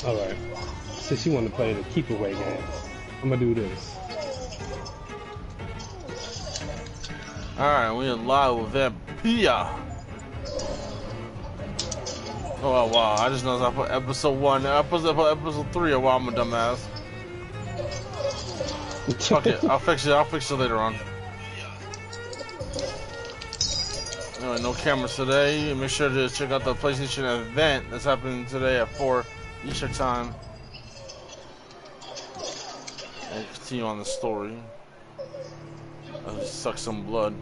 Alright. Since you want to play the keep away game, I'm gonna do this. Alright, we are live with Vampyr. Oh wow, I just noticed I put episode 1. I put episode 3 a while, I'm a dumbass. Fuck it, I'll fix it later on. Anyway, no cameras today. Make sure to check out the PlayStation event that's happening today at 4 Eastern time. And continue on the story. I'll suck some blood.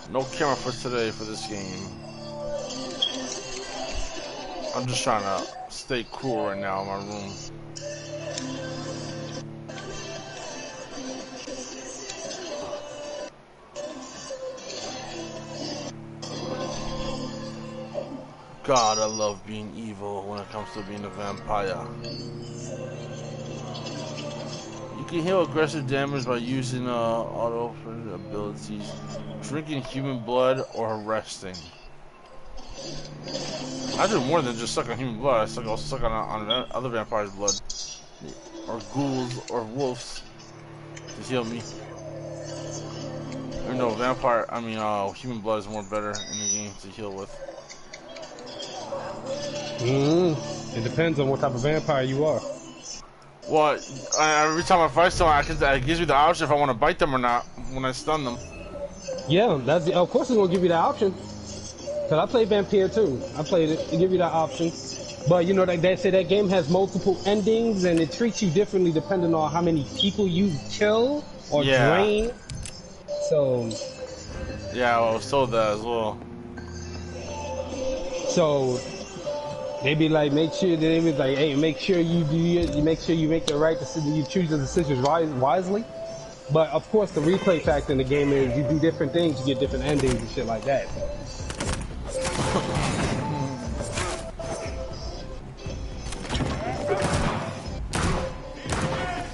No camera for today for this game. I'm just trying to stay cool right now in my room. God, I love being evil when it comes to being a vampire. You can heal aggressive damage by using auto abilities, drinking human blood, or resting. I do more than just suck on human blood. I also suck on other vampires' blood, or ghouls, or wolves to heal me. Or no, human blood is more better in the game to heal with. It depends on what type of vampire you are. Well, every time I fight someone, it gives me the option if I want to bite them or not when I stun them. Yeah, of course it's gonna give you that option. Cause I played Vampyr too. I played it. It give you that option. But you know they say that game has multiple endings and it treats you differently depending on how many people you kill or drain. So. Yeah, I was told that as well. So. They be like, make sure you make the right decision, you choose the decisions wisely. But of course, the replay factor in the game is you do different things, you get different endings and shit like that.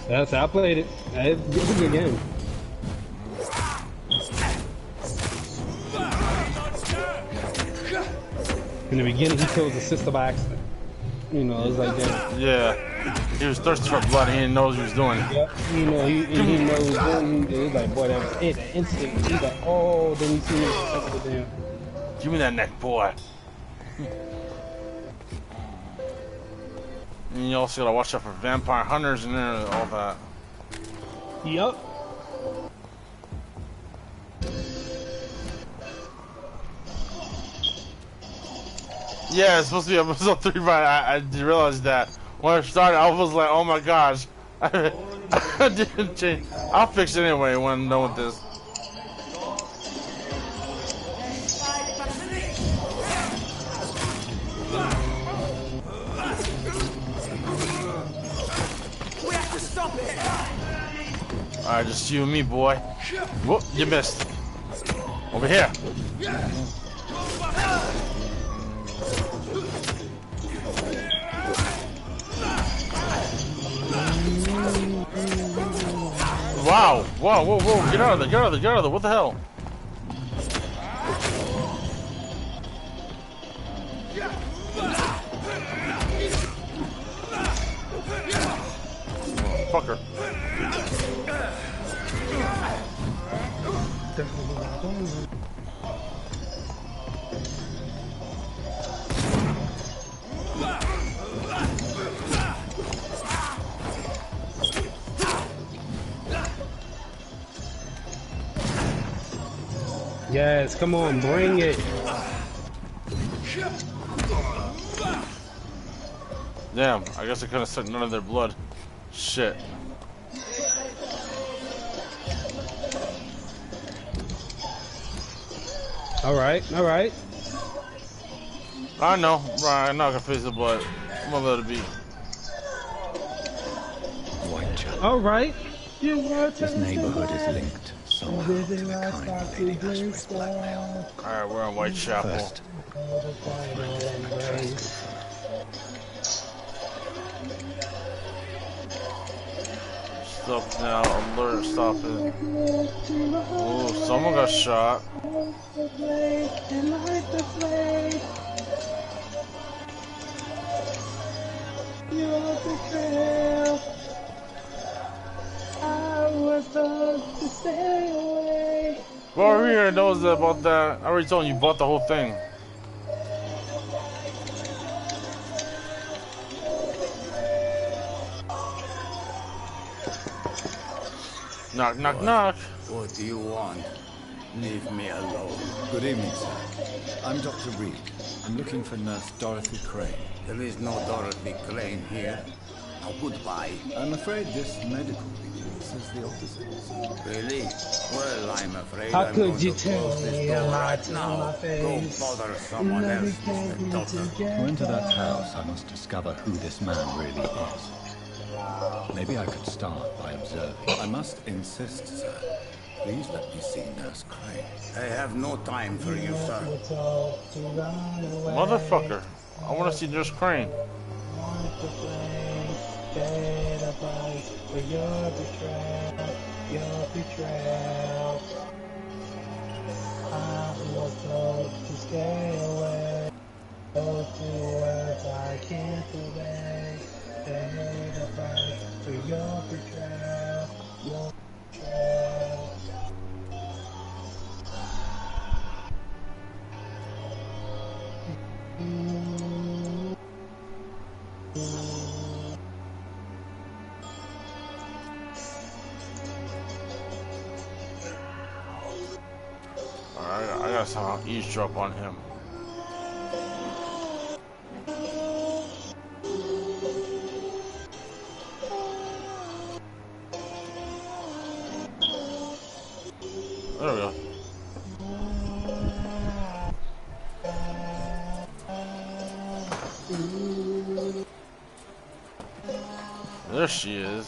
That's how I played it. It's a good game. In the beginning, he kills his sister by accident. You know, it's like that. Yeah, he was thirsty for blood. He didn't know what he was doing. Yep. You know, he knows. He's like, boy, that was it. Instant. He's like, oh, then you see him. Give me that neck, boy. And you also gotta watch out for vampire hunters and all that. Yep. Yeah, it's supposed to be episode 3, but I realized that when I started, I was like, oh my gosh. I didn't change. I'll fix it anyway when I'm done with this. We have to stop it. Alright, just you and me, boy. Whoop, you missed. Over here. Wow! Whoa, whoa, whoa! Get out of there! Get out of there! Get out of there! What the hell? Oh, fucker! Yes, come on, bring it. Damn, I guess I couldn't suck none of their blood. Shit. Alright. I know, right, I'm not gonna face the blood. I'm gonna let it be. Alright. This neighborhood is linked somehow to the kind lady Husband's blackmail. Alright, we're on Whitechapel. First, Stop now, alert, stop it. Oh, someone got shot. Well, here knows about that. I already told you bought the whole thing. Knock, knock, knock. What do you want? Leave me alone. Good evening, sir. I'm Dr. Reed. I'm looking for Nurse Dorothy Crane. There is no Dorothy Crane here. Now, goodbye. I'm afraid this medical report says the opposite. Really? Well, I'm afraid How I'm could going you to close tell this me door a lie right to now. my Go face? bother someone else, Mr. Doctor. To enter that house, I must discover who this man really is. Maybe I could start by observing. I must insist, sir. Please let me see Nurse Crane. I have no time for you, sir. Motherfucker. I want to see Nurse Crane. Alright, I gotta somehow eavesdrop on him. There we go. There she is.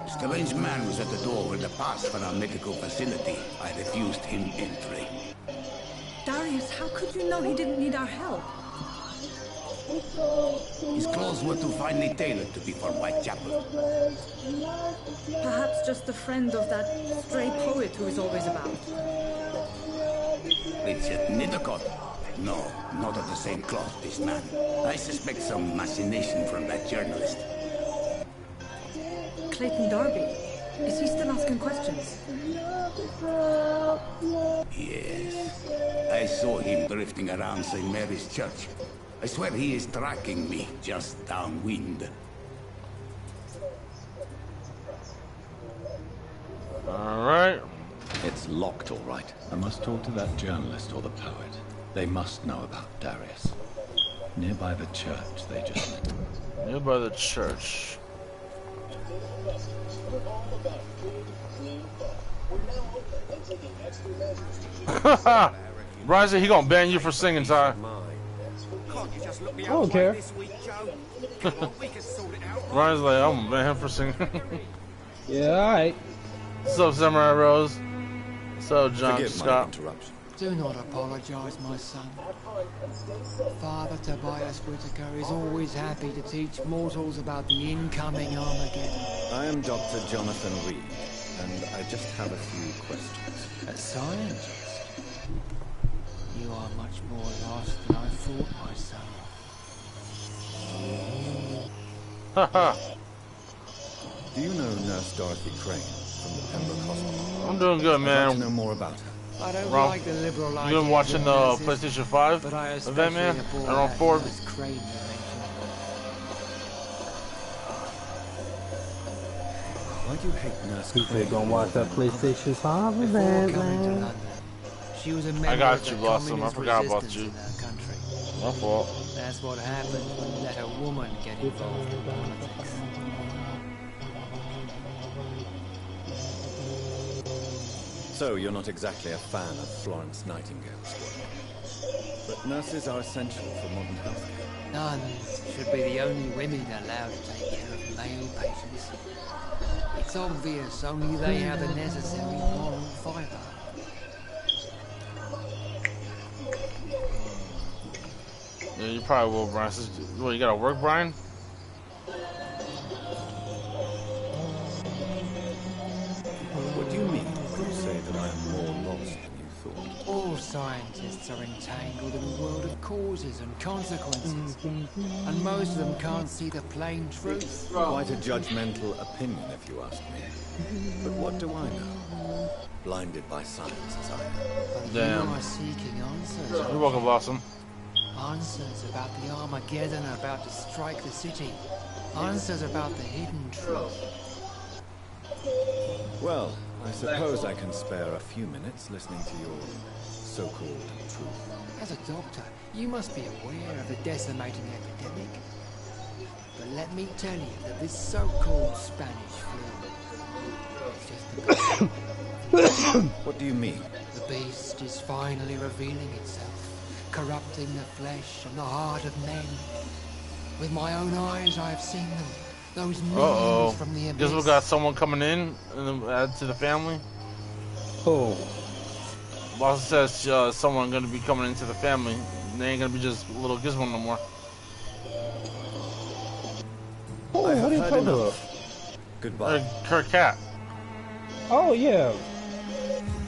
A strange man was at the door with a pass for our medical facility. I refused him entry. Darius, how could you know he didn't need our help? His clothes were too finely tailored to be for Whitechapel. Perhaps just a friend of that stray poet who is always about. Richard Niddercott? No, not of the same cloth, this man. I suspect some machination from that journalist. Clayton Darby. Is he still asking questions? Yes. I saw him drifting around St. Mary's Church. I swear he is tracking me just downwind. Alright. It's locked, all right. I must talk to that journalist or the poet. They must know about Darius. Nearby the church, they just met. Nearby the church. Brian said he gonna ban you for singing, Ty. I don't care. Ryan's like, I'm gonna ban him for singing. Yeah, alright. What's up, Samurai Rose? What's up, John Forgive my Scott? interruption. Do not apologize, my son. Father Tobias Whitaker is always happy to teach mortals about the incoming Armageddon. I am Dr. Jonathan Reed, and I just have a few questions. A scientist? You are much more lost than I thought, my son. Haha. Do you know Nurse Dorothy Crane from the Pembroke Hospital? I'm doing good, I'd like to man. know more about her. I don't Wrong. like the liberal You ideas been watching of the nurses, PlayStation 5 but I event, man? especially abhor Around that 4? Nurse Crane you mentioned. Why do you hate Nurse He Crane? said gonna watch that PlayStation 5 Before event, coming to man. London, she was a member I got of you, the Blossom. I communist forgot about resistance you. in her country. My fault. That's what happens when you let a woman get involved in politics. So, you're not exactly a fan of Florence Nightingale's work. But nurses are essential for modern healthcare. Nuns should be the only women allowed to take care of male patients. It's obvious only they have the necessary moral fibre. Yeah, you probably will, Brian. What, you gotta work, Brian? All scientists are entangled in a world of causes and consequences, and most of them can't see the plain truth. Quite a judgmental opinion, if you ask me. But what do I know? Blinded by science as I am. But Damn. you are seeking answers. You're welcome, Blossom. Answers about the Armageddon about to strike the city. Answers about the hidden truth. Well, I suppose I can spare a few minutes listening to your so-called truth. As a doctor, you must be aware of the decimating epidemic. But let me tell you that this so-called Spanish flu is just the beginning. What do you mean? The beast is finally revealing itself, corrupting the flesh and the heart of men. With my own eyes, I have seen them. Those millions from the abyss. Guess we got someone coming in add to the family. Oh. Boss says someone gonna be coming into the family. They ain't gonna be just little Gizmo no more. Oh, what are you talking about? Goodbye. Her cat. Oh, yeah.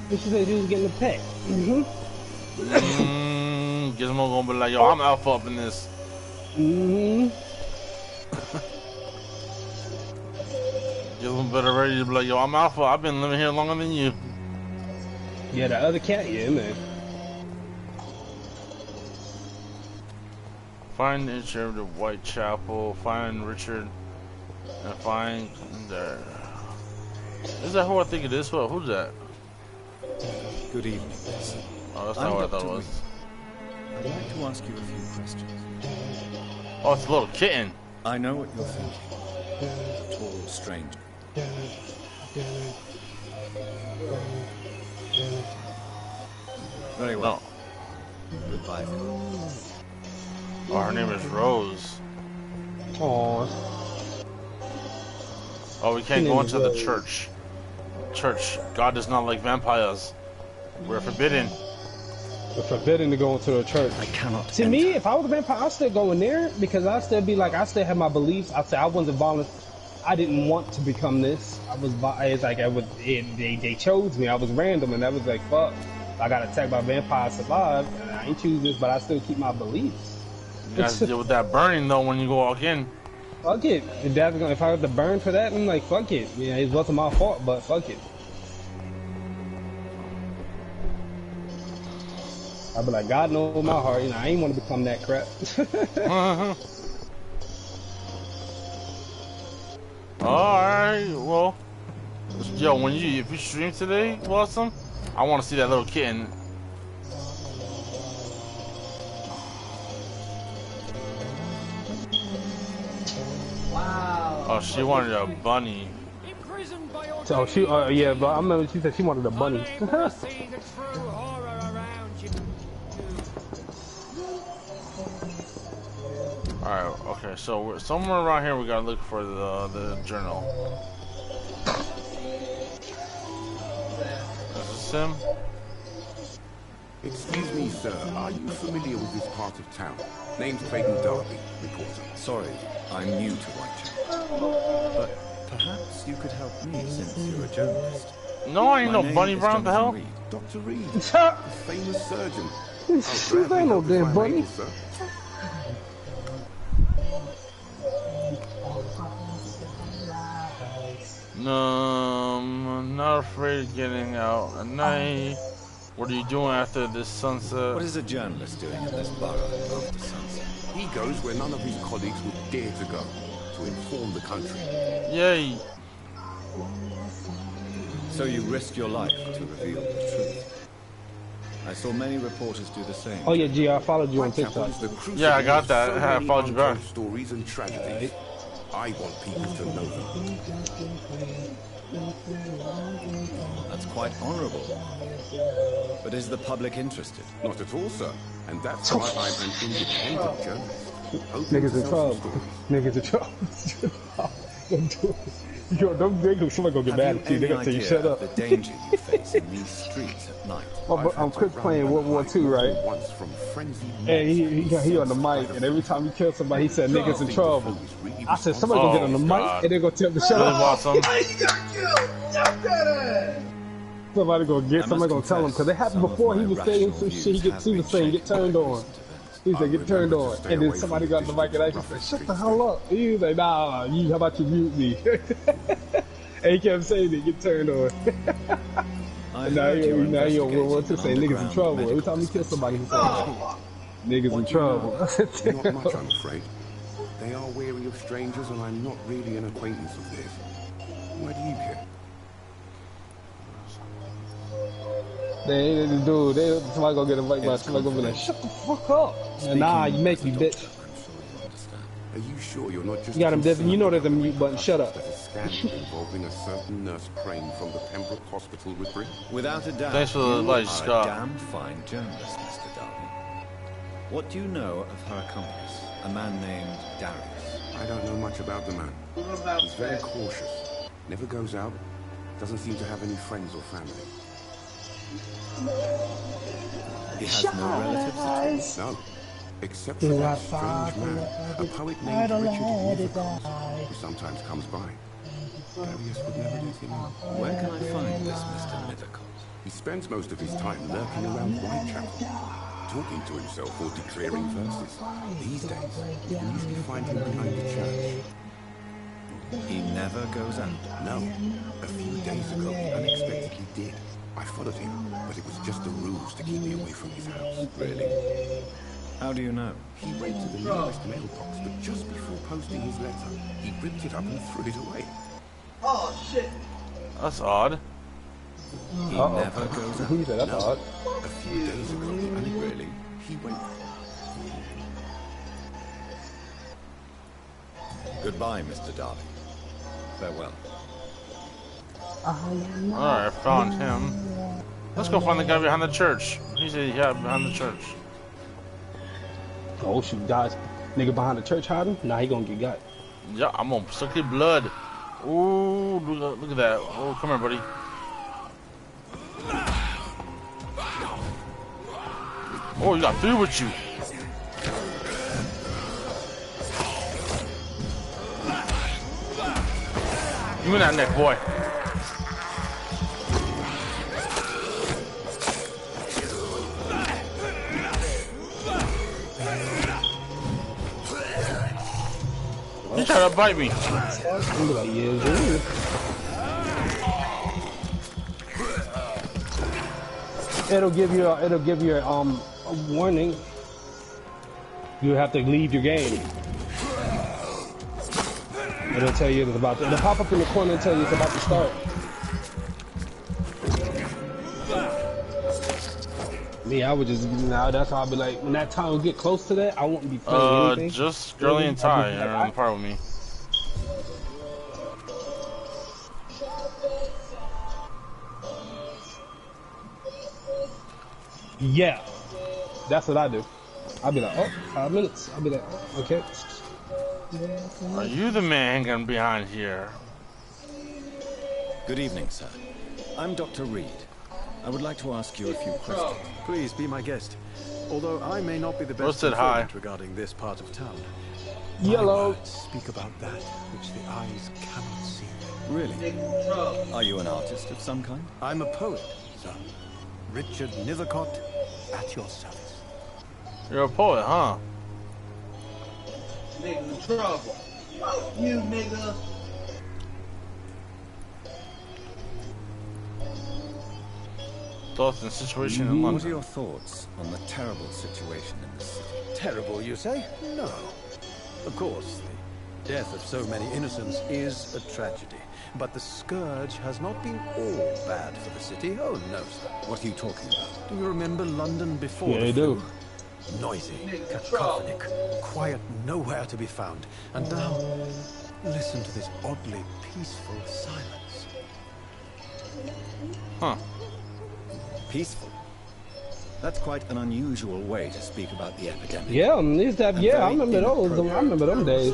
She said she was getting a pet. Gizmo gonna be like, yo, I'm alpha up in this. Gizmo better ready to be like, yo, I'm alpha. I've been living here longer than you. Yeah, the other cat, yeah, man. Find the sheriff of Whitechapel. Find Richard. And find there. Is that who I think it is? What? Who's that? Good evening, Mason. Oh, that's not what I thought it was. I'd like to ask you a few questions. Oh, it's a little kitten. I know what you're thinking. Tall stranger. Very well. No. Goodbye. Oh, her name is Rose. Aww. Oh, we can't go into the church. Church. God does not like vampires. We're forbidden. We're forbidden to go into a church. I cannot. To me, if I was a vampire, I'd still go in there because I'd still be like, I still have my beliefs. I'd say I wasn't violent. I didn't want to become this. It's like they chose me. I was random, and that was like, fuck. I got attacked by vampires, survived, and I ain't choose this, but I still keep my beliefs. You guys deal with that burning though when you go walk in. Fuck it. If I had to burn for that, I'm like, fuck it. Yeah, it wasn't my fault, but fuck it. I'd be like, God knows my heart. You know, I ain't want to become that crap. Alright, well. Yo, if you stream today, Blossom, I want to see that little kitten. Wow. Oh, she wanted a bunny. So she, yeah, but I remember she said she wanted a bunny. Alright, okay, so we're somewhere around here we gotta look for the journal. Is this him? Excuse me, sir. Are you familiar with this part of town? Name's Clayton Darby, reporter. Sorry, I'm new to Whitechapel. But perhaps you could help me since you're a journalist. No, I ain't no Bunny Brown, the hell? Dr. Reed, the famous surgeon. She's ain't no damn bunny. No, I'm not afraid of getting out at night. What are you doing after this sunset? What is a journalist doing in this borough after sunset? He goes where none of his colleagues would dare to go, to inform the country. Yay. So you risk your life to reveal the truth. I saw many reporters do the same. Oh yeah, G, I followed you on TikTok. Yeah, I got that. I followed you back. Stories and tragedies. I want people to know them. That's quite honorable. But is the public interested? Not at all, sir. And that's why I'm an independent journalist. Niggas in trouble. Niggas in trouble. Yo, don't think somebody gonna get mad at you. They gonna tell you shut up. The danger you face in these streets at night. I'm Chris playing World War II, right? And he on the mic, and every time he kills somebody, he said niggas in trouble. I said somebody gonna get on the mic, and they gonna tell him to shut up. Awesome. He got killed. Somebody gonna tell him, because it happened before. He was saying some shit. He was saying get turned on. He said get turned on, and then somebody got the mic and actually said, "Shut the hell up." He was like, "Nah, how about you mute me?" And he kept saying it, get turned on. And now he don't want to say niggas in trouble. Every time he kills somebody, he says niggas in trouble. Not much, I'm afraid. They are wary of strangers, and I'm not really an acquaintance of theirs. Why do you care? Somebody gonna get a mic by somebody gonna be like, shut the fuck up. And nah, you make me, bitch. Are you sure you're not just... You got him, Devin. You know there's a mute button. Shut up. ...there's a scandal involving a certain nurse Crane from the Pembroke Hospital recruit? Without a doubt, Thanks for the advice, you are Scott. a damn fine journalist, Mr. Darby. What do you know of her accomplice, a man named Darius? I don't know much about the man. He's very cautious. Never goes out. Doesn't seem to have any friends or family. He has no relatives at all? No. Except for that strange man, a poet named Richard Nivercott, who sometimes comes by. Darius would never let him in. Where can I find this Mr. Nivercott? He spends most of his time lurking around Whitechapel, talking to himself or declaring verses. These days, you can usually find him behind the church. He never goes out? No. A few days ago, he unexpectedly did. I followed him, but it was just a ruse to keep me away from his house. Really? How do you know? He went to the nearest mailbox, but just before posting his letter, he ripped it up and threw it away. Oh shit! That's odd. He never goes out? He said that's odd. A few days ago, really, he went... Goodbye, Mr. Darby. Farewell. Alright, found him. Let's go find the guy behind the church. He said, yeah, behind the church. Oh shoot, guys. Nigga behind the church hiding? Nah, he gonna get got. Yeah, I'm gonna suck your blood. Ooh, look at that. Oh, come here, buddy. Oh, you got three with you. Give me that neck, boy. You try to bite me. I'm like, yeah, dude. It'll give you a warning. You have to leave your game. It'll tell you it's about to, it'll pop up in the corner and tell you it's about to start. Me, I would just, that's how I'd be like, when that time would get close to that, I wouldn't be playing anything. Just Girly and Ty are on par with me. Yeah, that's what I do. I'll be like, oh, 5 minutes. I'll be like, oh, okay. Are you the man hanging behind here? Good evening, sir. I'm Dr. Reed. I would like to ask you a few questions. Please be my guest. Although I may not be the best Roasted high informant regarding this part of town. Yellow. My words speak about that which the eyes cannot see. Really? Are you an artist of some kind? I'm a poet, sir. Richard Nivercott, at your service. You're a poet, huh? Nigga in trouble. You nigga. Thoughts and situation in What are London. your thoughts on the terrible situation in the city? Terrible, you say? No. Of course, the death of so many innocents is a tragedy. But the scourge has not been all bad for the city. Oh, no, sir. What are you talking about? Do you remember London before Yeah, the I do. flu? Noisy, cacophonic, quiet nowhere to be found. And now, listen to this oddly peaceful silence. Huh. Peaceful. That's quite an unusual way to speak about the epidemic. Yeah, I remember those. I remember them days.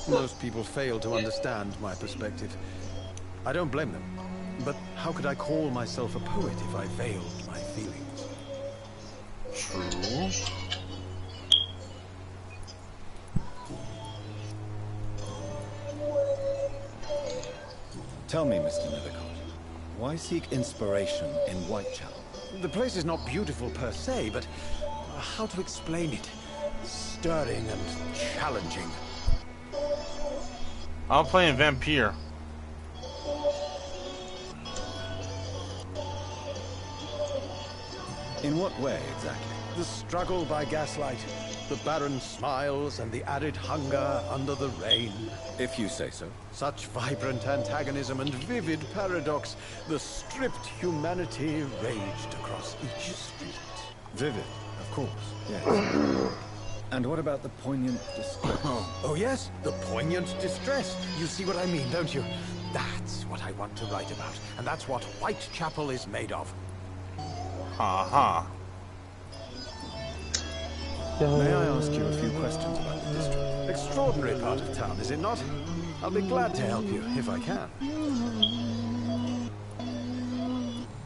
Most people fail to understand my perspective. I don't blame them. But how could I call myself a poet if I veiled my feelings? True. Tell me, Mr. Nivercott, Why seek inspiration in Whitechapel? The place is not beautiful per se, but how to explain it? Stirring and challenging. I'm playing Vampyr. In what way exactly? The struggle by gaslight, the barren smiles and the added hunger under the rain. If you say so. Such vibrant antagonism and vivid paradox, the stripped humanity raged across each street. Vivid, of course, yes. And what about the poignant distress? Oh yes, the poignant distress. You see what I mean, don't you? That's what I want to write about, and that's what Whitechapel is made of. Uh-huh. May I ask you a few questions about the district? Extraordinary part of town, is it not? I'll be glad to help you, if I can.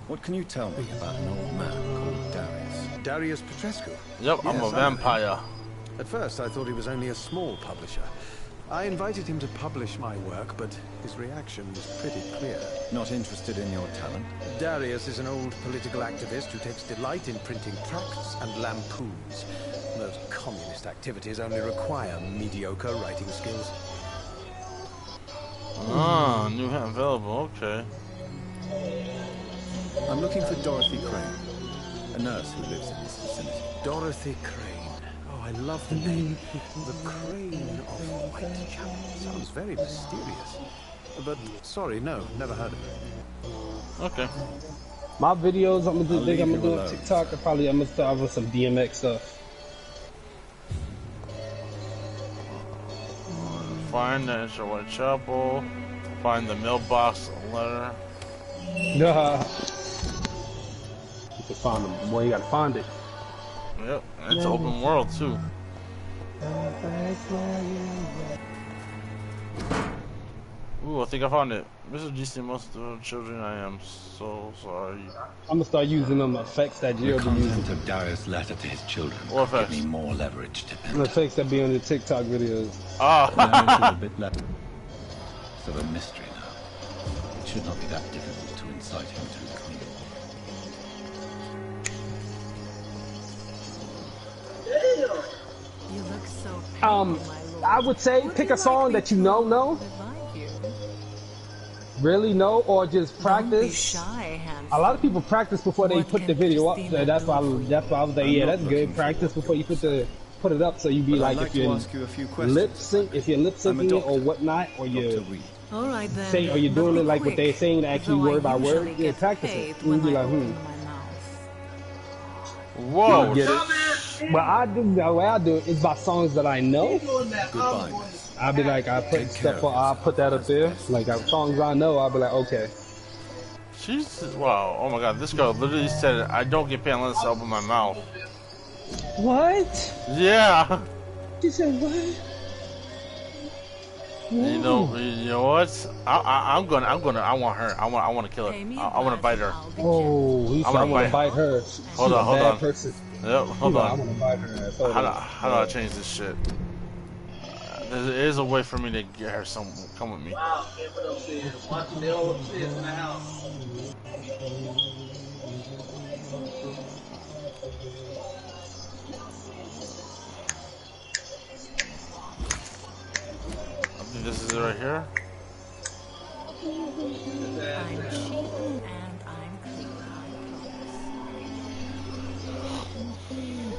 What can you tell me about an old man called Darius? Darius Petrescu? Yep, I'm Yes, a vampire. At first, I thought he was only a small publisher. I invited him to publish my work, but his reaction was pretty clear. Not interested in your talent? Darius is an old political activist who takes delight in printing tracts and lampoons. Those communist activities only require mediocre writing skills. Ah, new hat available, okay. I'm looking for Dorothy Crane, a nurse who lives in this vicinity. Dorothy Crane. Oh, I love the name. The Crane of Whitechapel. Sounds very mysterious. But, sorry, no, never heard of it. Okay. My videos, I'm gonna leave do you on alone. TikTok. I'm gonna start with some DMX stuff. Find the Enter Whitechapel. Find the mailbox letter. Nah. You can find them. Boy, you gotta find it. Yep, and it's open world too. Ooh, I think I found it. Mr. GC, most of the children, I am so sorry. I'm gonna start using them effects that The Jill be using. content of Darius' letter to his children What could give effects? me more leverage to The effects that be on the TikTok videos. Ah, Narrative a bit less of a mystery now. It should not be that difficult to incite him to clean. You look so I would say pick a song that you know, really know, or just practice. shy, A lot of people practice before they put the video up. So that's why I was like, yeah, that's good. Practice before you put it up, so you be But like, I'd like if to you're ask you a few questions. lip syncing it or whatnot, or Dr. you Reed. All right then. say, or you're doing it like what they're saying, actually word by word. Yeah, practice it. You be like, whoa. Get it. Well, the way I do it is by songs that I know. Goodbye. I'll be like, I put Take care stuff, of I'll put that up there. Like songs I know, I'll be like, okay. She's, wow, oh my god, this girl literally said, I don't get paid unless I open my mouth. What? Yeah. She said what? You know what? I want her. I want to kill her. I want to bite her. Oh, he said I want to bite her. Hold on, hold on. Person. Yep, hold I on. want to bite her. How do I change this shit? There is a way for me to get her some. Come with me. I think this is it right here. I'm cheap and I'm clean.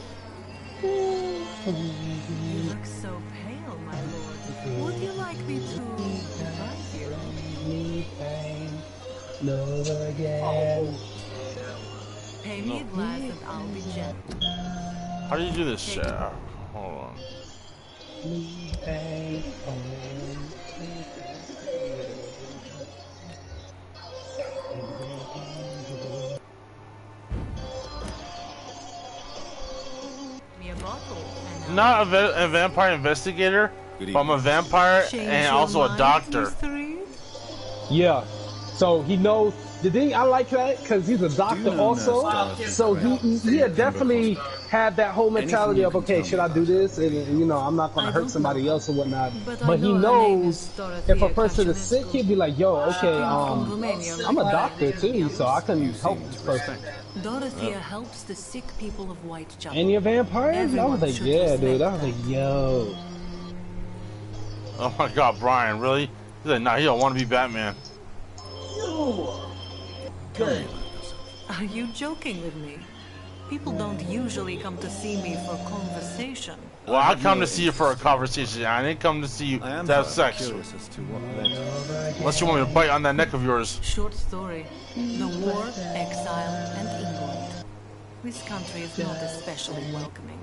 You look so pale, my lord. Would you like me to revive you? Pay me a glass and I'll be gentle. How do you do this shit? Hold on. Me a bottle and Not a vampire investigator, but I'm a vampire change and your also a mind, doctor. Mr. Reed? Yeah. So he knows The thing I like that because he's a doctor also, so he had definitely had that whole mentality of, okay, should I do this? And you know, I'm not gonna hurt somebody else or whatnot. But he knows if a person is sick, he'd be like, yo, okay, I'm a doctor too, so I can help this person. Dorothea helps the sick people of Whitechapel. And you're vampires? I was like, yeah, dude. I was like, yo. Oh my God, Brian, really? He's like, nah, he don't want to be Batman. Good. Are you joking with me? People don't usually come to see me for conversation. Well, I come to see you for a conversation. I didn't come to see you to have sex. Unless you want me to bite on that neck of yours. Short story. The war, exile, and England. This country is not especially welcoming.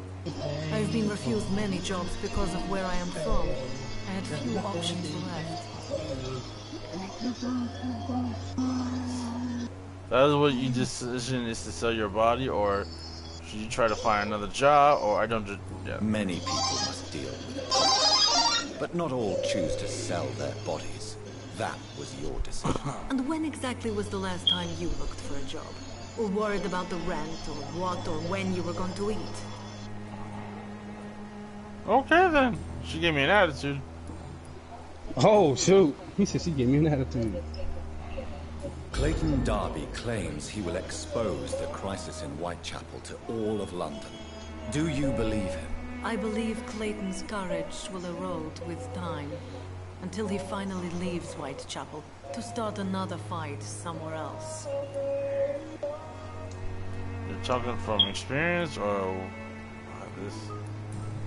I've been refused many jobs because of where I am from. I had few options left. That is what your decision is, to sell your body, or should you try to find another job, or I don't just... Yeah. Many people must deal with it. But not all choose to sell their bodies. That was your decision. And when exactly was the last time you looked for a job? Or worried about the rent, or what or when you were going to eat? Okay then. She gave me an attitude. Oh, shoot. He said she gave me an attitude. Clayton Darby claims he will expose the crisis in Whitechapel to all of London. Do you believe him? I believe Clayton's courage will erode with time, until he finally leaves Whitechapel to start another fight somewhere else. You're talking from experience, or this?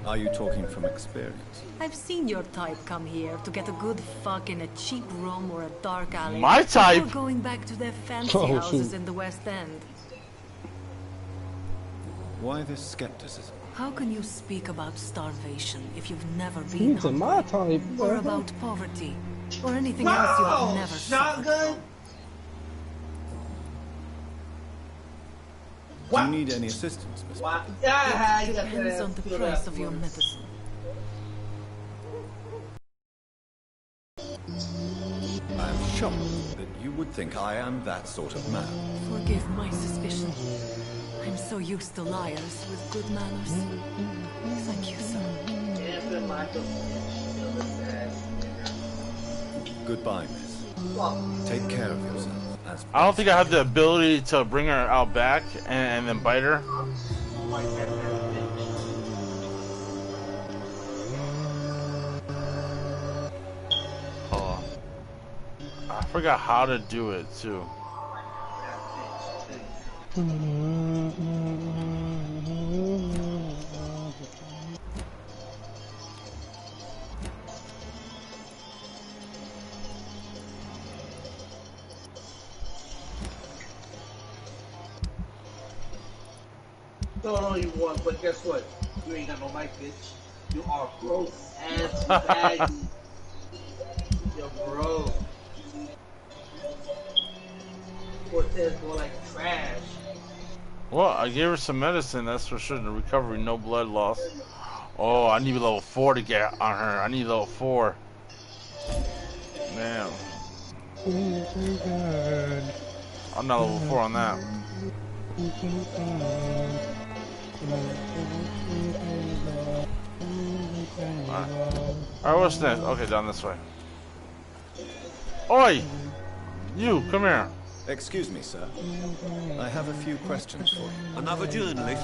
Are you talking from experience? I've seen your type come here to get a good fuck in a cheap room or a dark alley. My type? Before going back to their fancy houses in the West End. Why this skepticism? How can you speak about starvation if you've never been He's my type. or about poverty, or anything else you have never shotgun? Do you need any assistance, Miss? Yeah, It depends on the price of your medicine. I am shocked that you would think I am that sort of man. Forgive my suspicion. I'm so used to liars with good manners. Thank you, sir. Goodbye, miss. Take care of yourself. I don't think I have the ability to bring her out back and then bite her. Oh, I forgot how to do it too. Don't know you want, but guess what? You ain't got no life, bitch. You are gross ass baggy. You're gross. Cortez go like trash. Well, I gave her some medicine, that's for sure. The recovery, no blood loss. Oh, I need level 4 to get on her. I need level 4. Damn. I'm not level 4 on that. Alright, what's next? Okay, down this way. Oi! You, come here. Excuse me, sir. I have a few questions for you. Another journalist?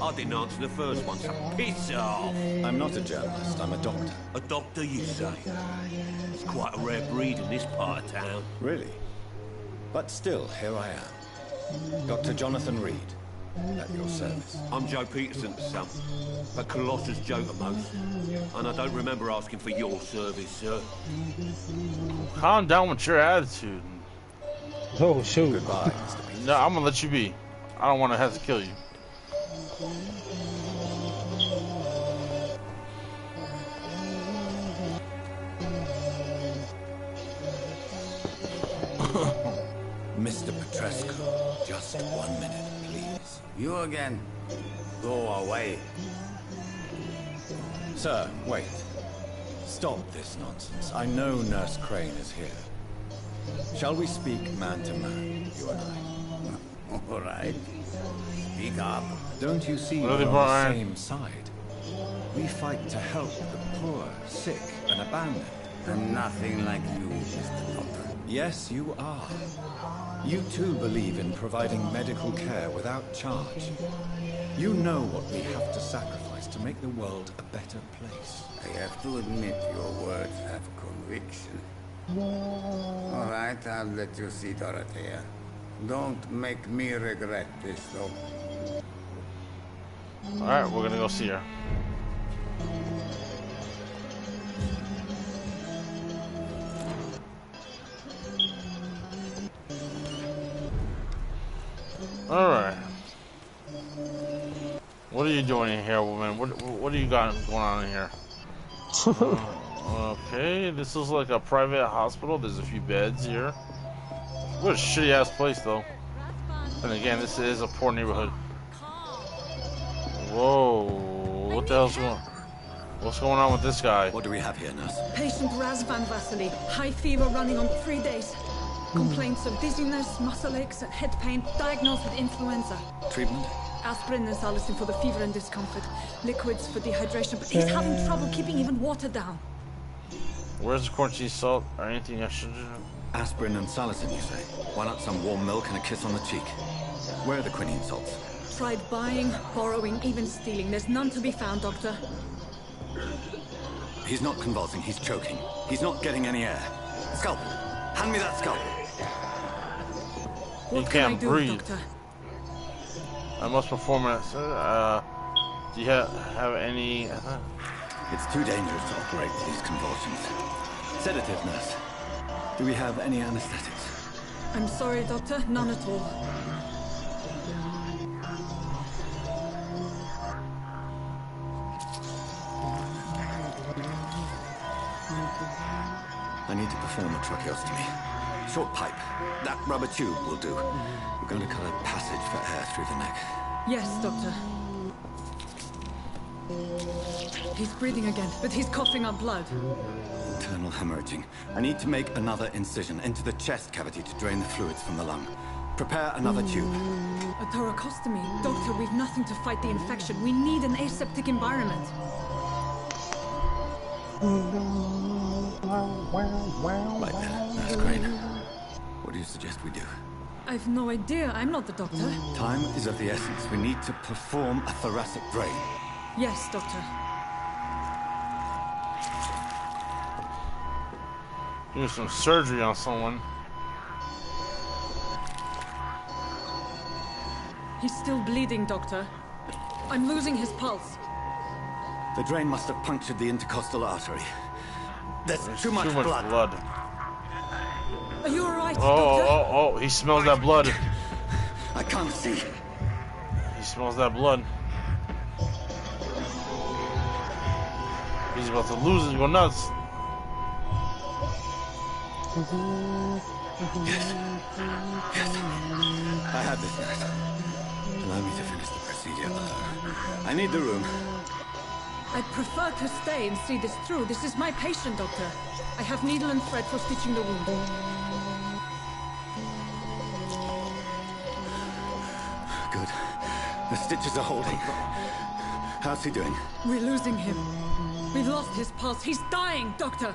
I didn't answer the first one, so piss off! I'm not a journalist, I'm a doctor. A doctor, you say? It's quite a rare breed in this part of town. Really? But still, here I am. Dr. Jonathan Reed, at your service. I'm Joe Peterson's son, a Colossus joke at most. And I don't remember asking for your service, sir. Calm down with your attitude. Oh, shoot. Goodbye, Mr. Peterson. No, I'm gonna let you be. I don't want to have to kill you. Mr. Petrescu, just 1 minute, please. You again. Go away. Sir, wait. Stop this nonsense. I know Nurse Crane is here. Shall we speak man to man, you and I? All right. Speak up. Don't you see we're on the same side? We fight to help the poor, sick, and abandoned. I'm nothing like you, Mr. Doctor. Yes, you are. You too believe in providing medical care without charge. You know what we have to sacrifice to make the world a better place. I have to admit your words have conviction. All right, I'll let you see Dorothea. Don't make me regret this, though. All right, we're gonna go see her. All right. What are you doing in here, woman? What do you got going on in here? Okay, this is like a private hospital. There's a few beds here. What a shitty ass place, though. And again, this is a poor neighborhood. Whoa! What the hell's going on? What's going on with this guy? What do we have here, nurse? Patient Razvan Vasily. High fever running on 3 days. Complaints of dizziness, muscle aches, and head pain. Diagnosed with influenza. Treatment? Aspirin and salicin for the fever and discomfort. Liquids for dehydration, but he's having trouble keeping even water down. Where's the corn cheese salt or anything I should do? Aspirin and salicin, you say? Why not some warm milk and a kiss on the cheek? Where are the quinine salts? Tried buying, borrowing, even stealing. There's none to be found, Doctor. He's not convulsing, he's choking. He's not getting any air. Scalpel! Hand me that scalpel! What can I do, breathe. Doctor? I must perform it. Do you have any... It's too dangerous to operate with these convulsions. Sedative, nurse. Do we have any anesthetics? I'm sorry, Doctor. None at all. I need to perform a tracheostomy. Short pipe. That rubber tube will do. We're going to cut a passage for air through the neck. Yes, Doctor. He's breathing again, but he's coughing up blood. Internal hemorrhaging. I need to make another incision into the chest cavity to drain the fluids from the lung. Prepare another tube. A thoracostomy. Doctor, we've nothing to fight the infection. We need an aseptic environment. Right then, Nurse Crane. What do you suggest we do? I've no idea. I'm not the doctor. Time is of the essence. We need to perform a thoracic drain. Yes, Doctor. Do some surgery on someone. He's still bleeding, Doctor. I'm losing his pulse. The drain must have punctured the intercostal artery. There's too much blood. Are you alright, Doctor? Oh, he smells that blood. I can't see. He smells that blood. He's about to lose it, go nuts. Yes. I have this, nurse. Allow me to finish the procedure. I need the room. I'd prefer to stay and see this through. This is my patient, Doctor. I have needle and thread for stitching the wound. Good. The stitches are holding. How's he doing? We're losing him. We've lost his pulse. He's dying, Doctor.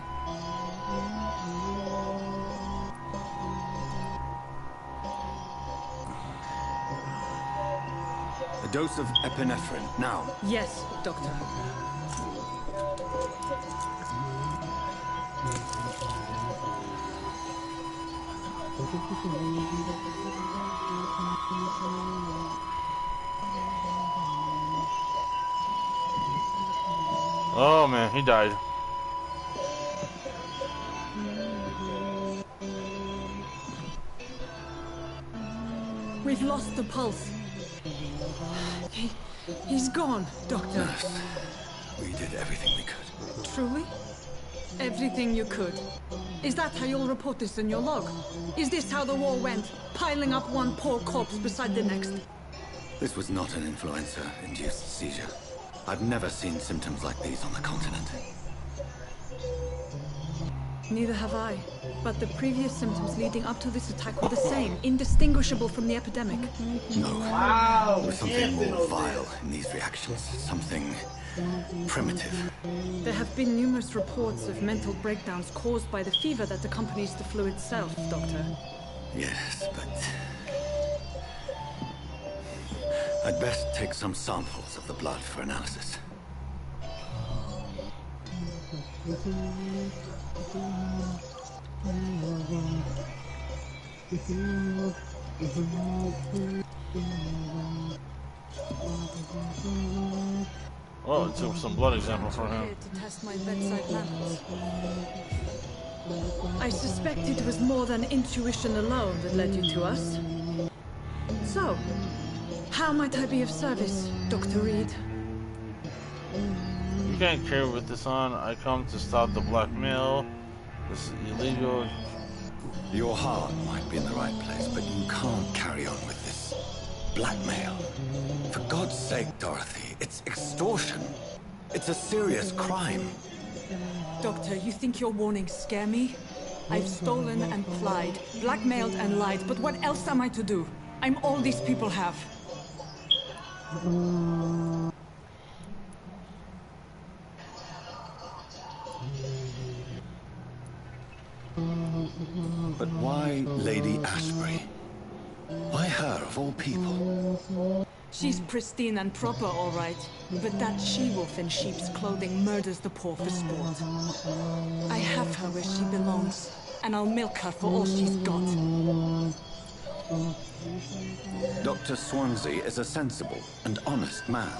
A dose of epinephrine, now. Yes, Doctor. Oh man, he died. We've lost the pulse. He's gone, Doctor. Nurse, we did everything we could. Truly? Everything you could. Is that how you'll report this in your log? Is this how the war went? Piling up one poor corpse beside the next? This was not an influenza-induced seizure. I've never seen symptoms like these on the continent. Neither have I. But the previous symptoms leading up to this attack were the same, indistinguishable from the epidemic. No. Wow, There was something more vile in these reactions. Something primitive. There have been numerous reports of mental breakdowns caused by the fever that accompanies the flu itself, Doctor. Yes, but... I'd best take some samples of the blood for analysis. Oh, it took some blood example for him. To test my bedside manners. I suspect it was more than intuition alone that led you to us. So, how might I be of service, Dr. Reed? You can't carry with this on. I come to stop the blackmail. This is illegal. Your heart might be in the right place, but you can't carry on with this blackmail. For God's sake, Dorothy, it's extortion. It's a serious crime. Doctor, you think your warnings scare me? I've stolen and plied, blackmailed and lied, but what else am I to do? I'm all these people have. But why Lady Ashbury? Why her, of all people? She's pristine and proper, all right. But that she-wolf in sheep's clothing murders the poor for sport. I have her where she belongs, and I'll milk her for all she's got. Dr. Swansea is a sensible and honest man.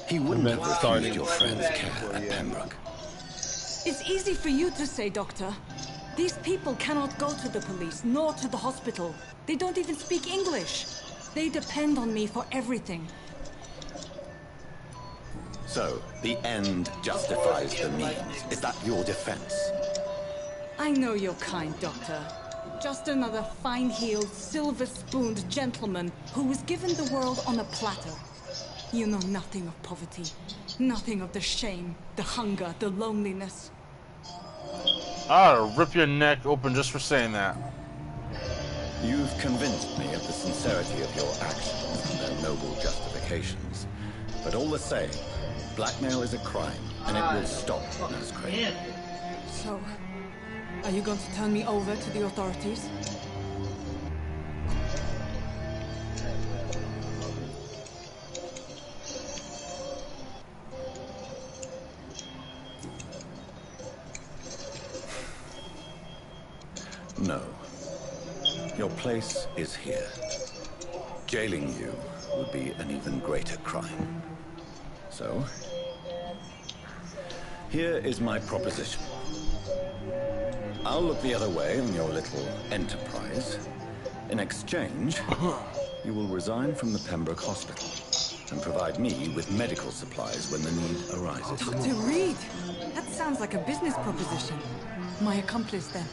He wouldn't have refused your friend's care at Pembroke. It's easy for you to say, Doctor. These people cannot go to the police, nor to the hospital. They don't even speak English. They depend on me for everything. So, the end justifies the means. Is that your defense? I know you're kind, Doctor. Just another fine-heeled, silver-spooned gentleman who was given the world on a platter. You know nothing of poverty, nothing of the shame, the hunger, the loneliness. I'll rip your neck open just for saying that. You've convinced me of the sincerity of your actions and their noble justifications. But all the same, blackmail is a crime, and it will stop, Nurse Crane. So, are you going to turn me over to the authorities? No. Your place is here. Jailing you would be an even greater crime. So, here is my proposition. I'll look the other way on your little enterprise. In exchange, you will resign from the Pembroke Hospital and provide me with medical supplies when the need arises. Dr. Reed! That sounds like a business proposition. My accomplice, then.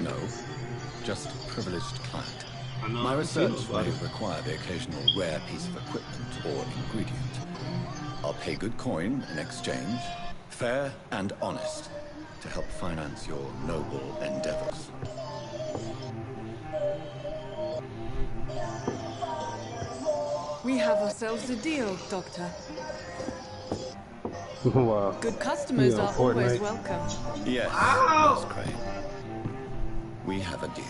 No, just privileged client. My research may require the occasional rare piece of equipment or ingredient. I'll pay good coin in exchange, fair and honest, to help finance your noble endeavors. We have ourselves a deal, Doctor. Wow. Good customers are always welcome. Yes, Miss Crane. We have a deal.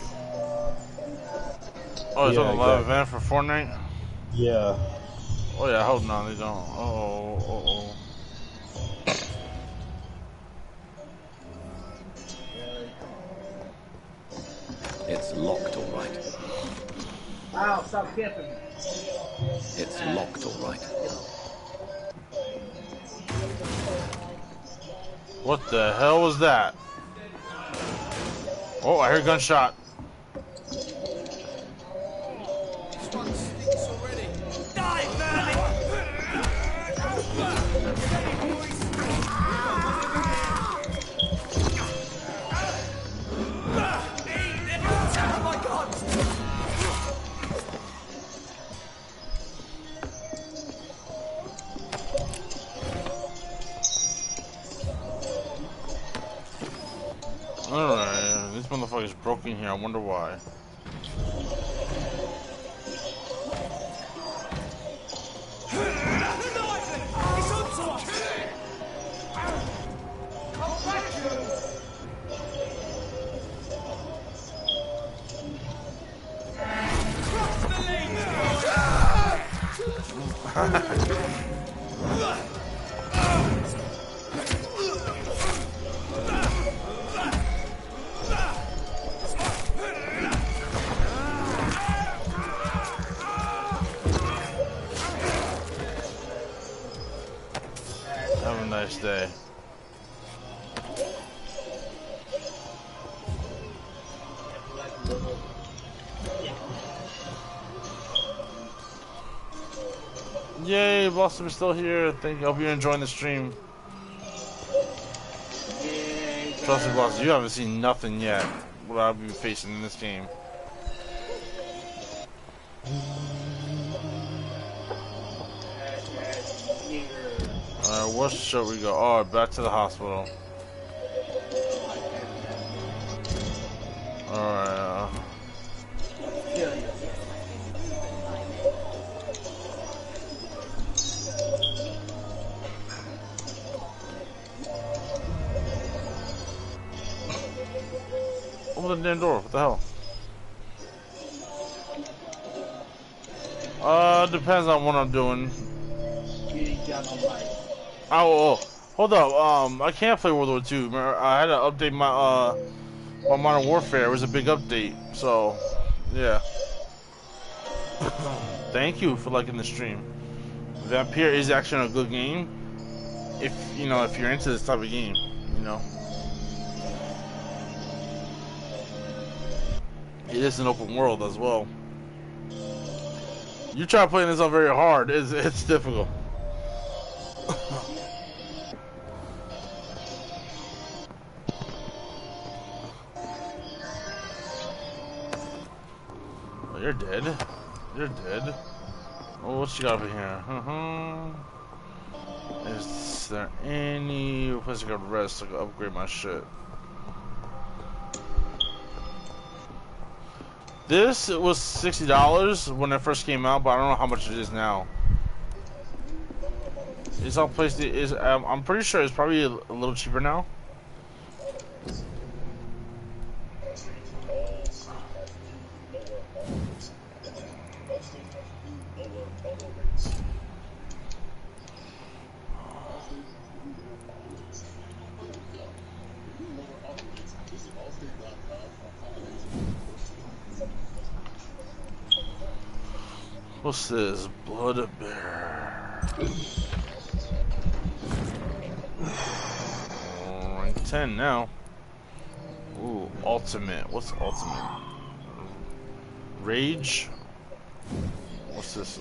Oh, it's Yeah, on the live exactly. event for Fortnite? Yeah. Oh yeah, hold on, they don't. Uh-oh. It's locked, all right. Wow, stop camping. It's locked, all right. What the hell was that? Oh, I hear a gunshot. Alright. what the fuck is broken here. I wonder why. Have a nice day. Yay, Blossom is still here. Thank you. Hope you're enjoying the stream. Trust me, Blossom, you haven't seen nothing yet what I'll be facing in this game. Alright, what should we go? Oh, back to the hospital. Alright, open the damn door, what the hell? Depends on what I'm doing. Oh, hold up, I can't play World War II. I had to update my, my Modern Warfare. It was a big update, so, yeah. Thank you for liking the stream. Vampyr is actually a good game. If, you know, if you're into this type of game, you know. It is an open world as well. You try playing this on very hard, it's difficult. Oh, you're dead. You're dead. Oh, what you got over here? Is there any place I could rest to upgrade my shit? This was $60 when it first came out, but I don't know how much it is now. It's all placed. I'm pretty sure it's probably a little cheaper now. What's this? Blood Bear. Rank 10 now. Ooh, ultimate. What's ultimate? Rage? What's this?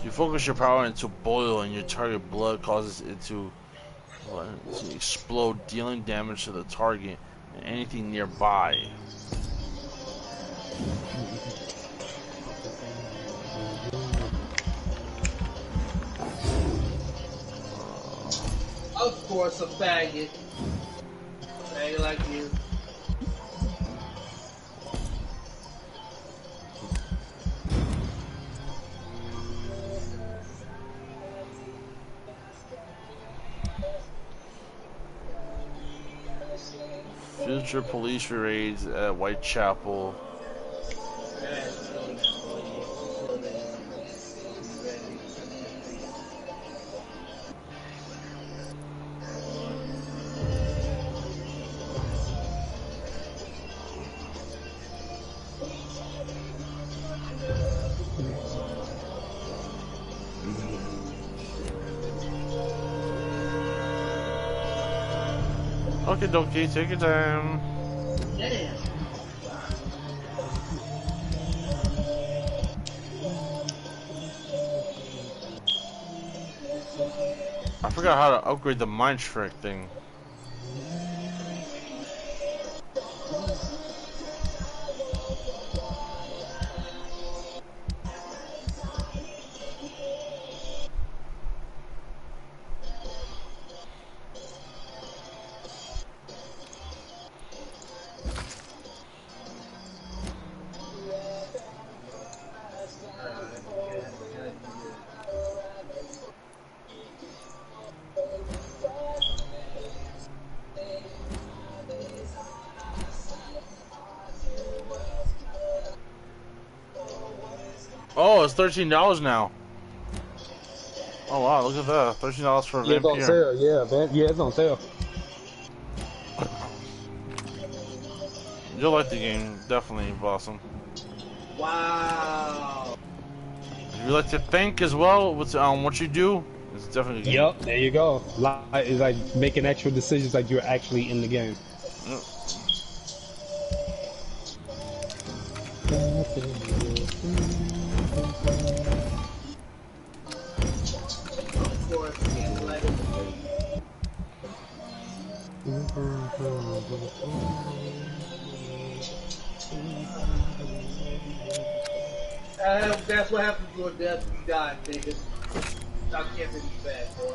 You focus your power into boil and your target blood causes it to explode, dealing damage to the target and anything nearby. Of course, a faggot. Faggot like you. Future police raids at Whitechapel. Okay, dokie, take your time. Damn. I forgot how to upgrade the mind trick thing. Oh, it's $13 now. Oh wow, look at that. $13 for a Yeah, it's on Vampyr. sale. Yeah, it's on sale. You'll like the game, definitely, Blossom. Wow. If you like to think as well with what you do, it's definitely a game. Yep, there you go. It's like making actual decisions like you're actually in the game. Yep. That's what happens to a death when you die, nigga. Stop camping you bad, boy.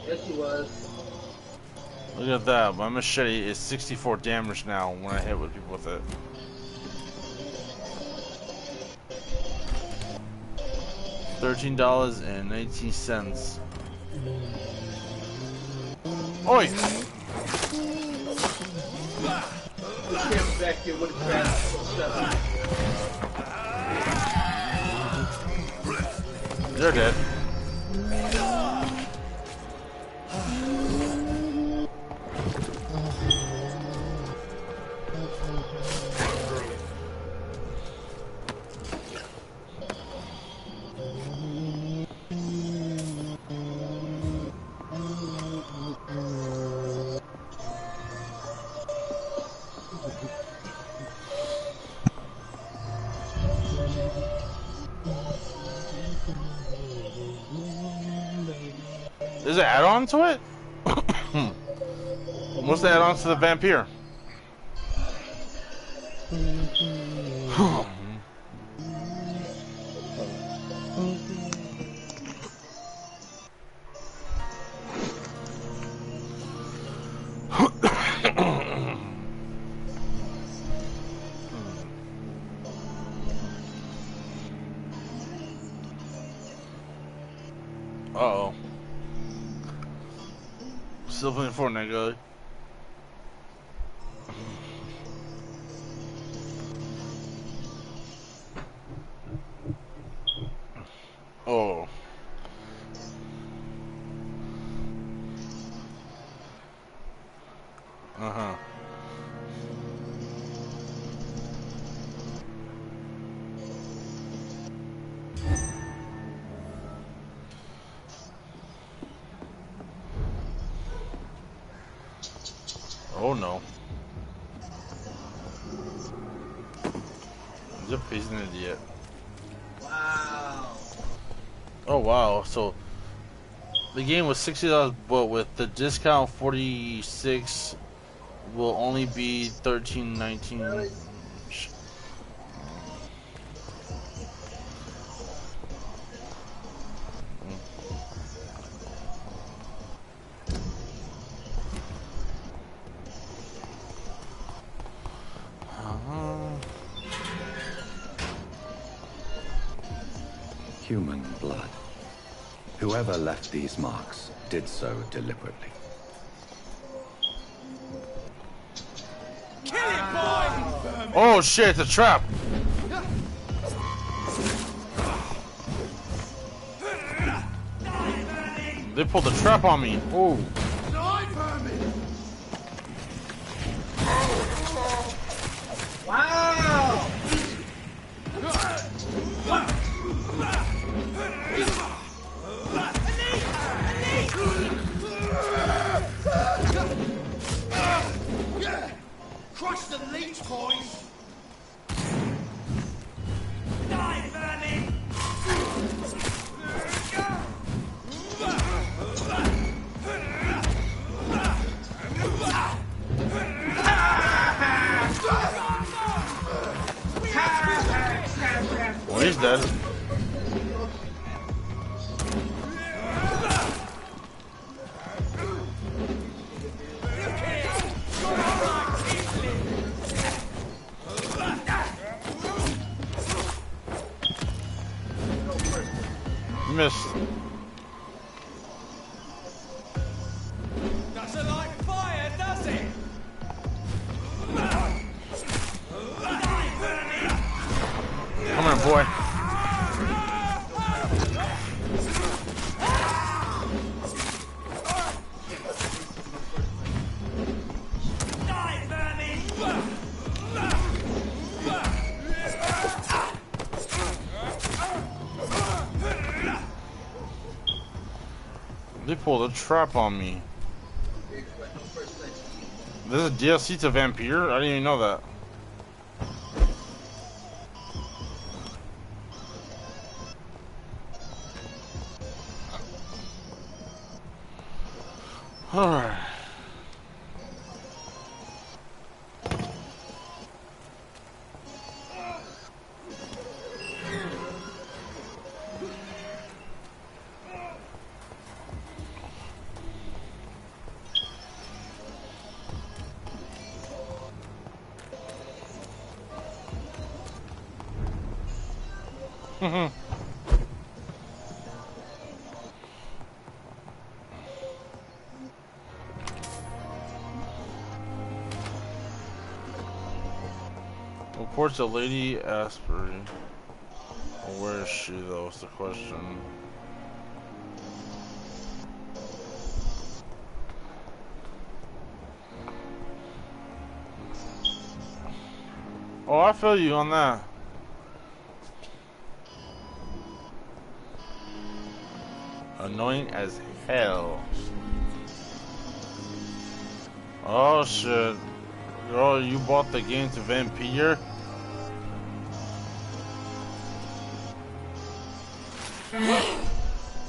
Yes, he was. Look at that. My machete is 64 damage now when I hit with people with it. $13.19. Oi! Back here with his fast. They're dead. Is it add-on to it? What's the add-on to the Vampyr? Uh-oh. Still playing Fortnite, guy. Oh. Uh-huh. Oh no. Zip, he's an idiot. Wow. Oh wow, so the game was $60, but with the discount 46 will only be $13.19. Human blood. Whoever left these marks did so deliberately. Kill it, boy! Oh shit, it's a trap! They pulled a trap on me. Oh. Wow! Crush the leech, boys! Die, vermin! Well, he's dead. Missed. That's a life! They pulled a trap on me. There's a DLC to Vampyr? I didn't even know that. Alright. Report to Lady Asprey. Where is she though? Is the question. Oh, I feel you on that. Annoying as hell. Oh shit. Girl, you bought the game to Vampyr?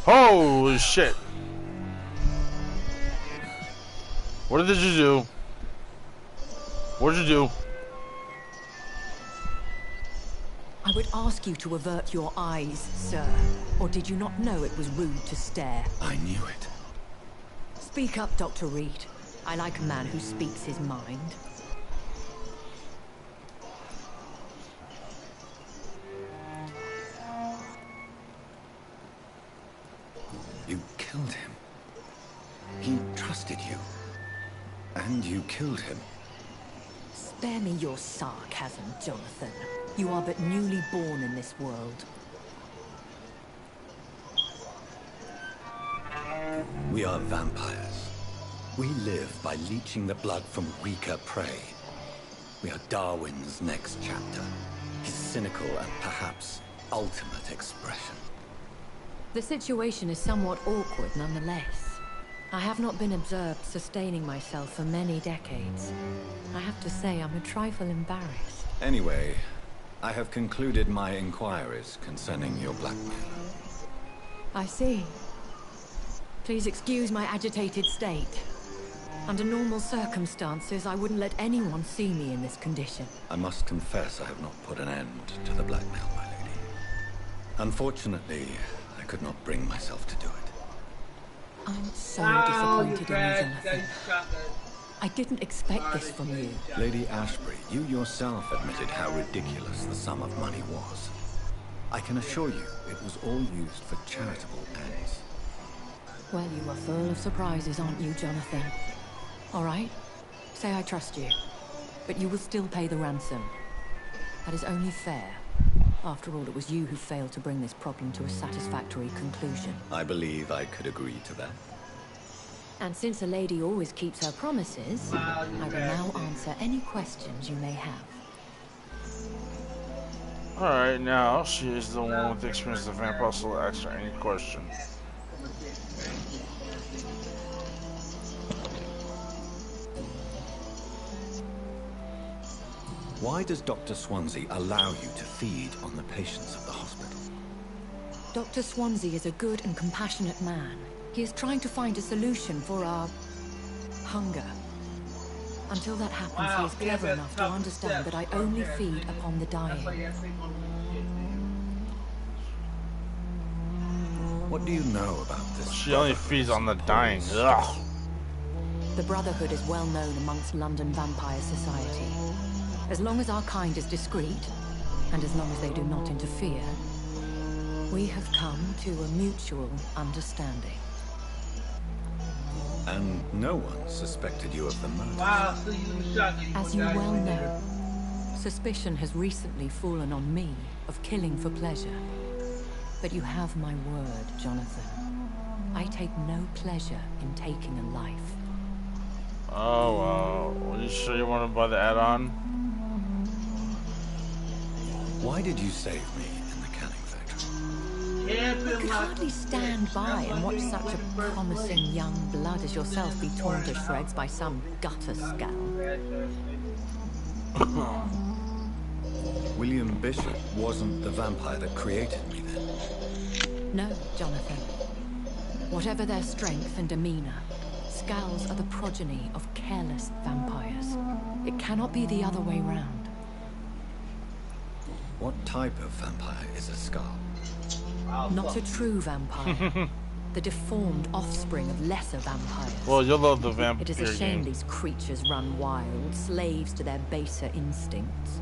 Holy shit. What did you do? What did you do? I would ask you to avert your eyes, sir. Or did you not know it was rude to stare? I knew it. Speak up, Dr. Reed. I like a man who speaks his mind. You killed him. He trusted you. And you killed him. Spare me your sarcasm, Jonathan. You are but newly born in this world. We are vampires. We live by leeching the blood from weaker prey. We are Darwin's next chapter. His cynical and perhaps ultimate expression. The situation is somewhat awkward nonetheless. I have not been observed sustaining myself for many decades. I have to say I'm a trifle embarrassed. Anyway, I have concluded my inquiries concerning your blackmail. I see. Please excuse my agitated state. Under normal circumstances, I wouldn't let anyone see me in this condition. I must confess I have not put an end to the blackmail, my lady. Unfortunately, I could not bring myself to do it. I'm so disappointed in you, Jonathan. I didn't expect this from you. Lady Ashbury, you yourself admitted how ridiculous the sum of money was. I can assure you it was all used for charitable ends. Well, you are full of surprises, aren't you, Jonathan? All right, say I trust you, but you will still pay the ransom. That is only fair. After all, it was you who failed to bring this problem to a satisfactory conclusion. I believe I could agree to that. And since a lady always keeps her promises, I will now answer any questions you may have. Alright, now she is the one with the experience of vampire, so ask her any question. Why does Dr. Swansea allow you to feed on the patients of the hospital? Dr. Swansea is a good and compassionate man. He is trying to find a solution for our hunger. Until that happens, he is clever enough to understand that I only feed upon the dying. What do you know about this? She only feeds on the dying. Ugh. The Brotherhood is well known amongst London vampire society. As long as our kind is discreet, and as long as they do not interfere, we have come to a mutual understanding. And no one suspected you of the murder. As you well know, suspicion has recently fallen on me of killing for pleasure. But you have my word, Jonathan. I take no pleasure in taking a life. Oh, wow. Are you sure you want to buy the add-on? Why did you save me in the canning factory? I could hardly stand by and watch such a promising young blood as yourself be torn to shreds by some gutter scowl. William Bishop wasn't the vampire that created me then? No, Jonathan. Whatever their strength and demeanor, Scowls are the progeny of careless vampires. It cannot be the other way round. What type of vampire is a Skull? Not a true vampire. The deformed offspring of lesser vampires. Well, you'll love the Vampyr It is a shame game. these creatures run wild, slaves to their baser instincts.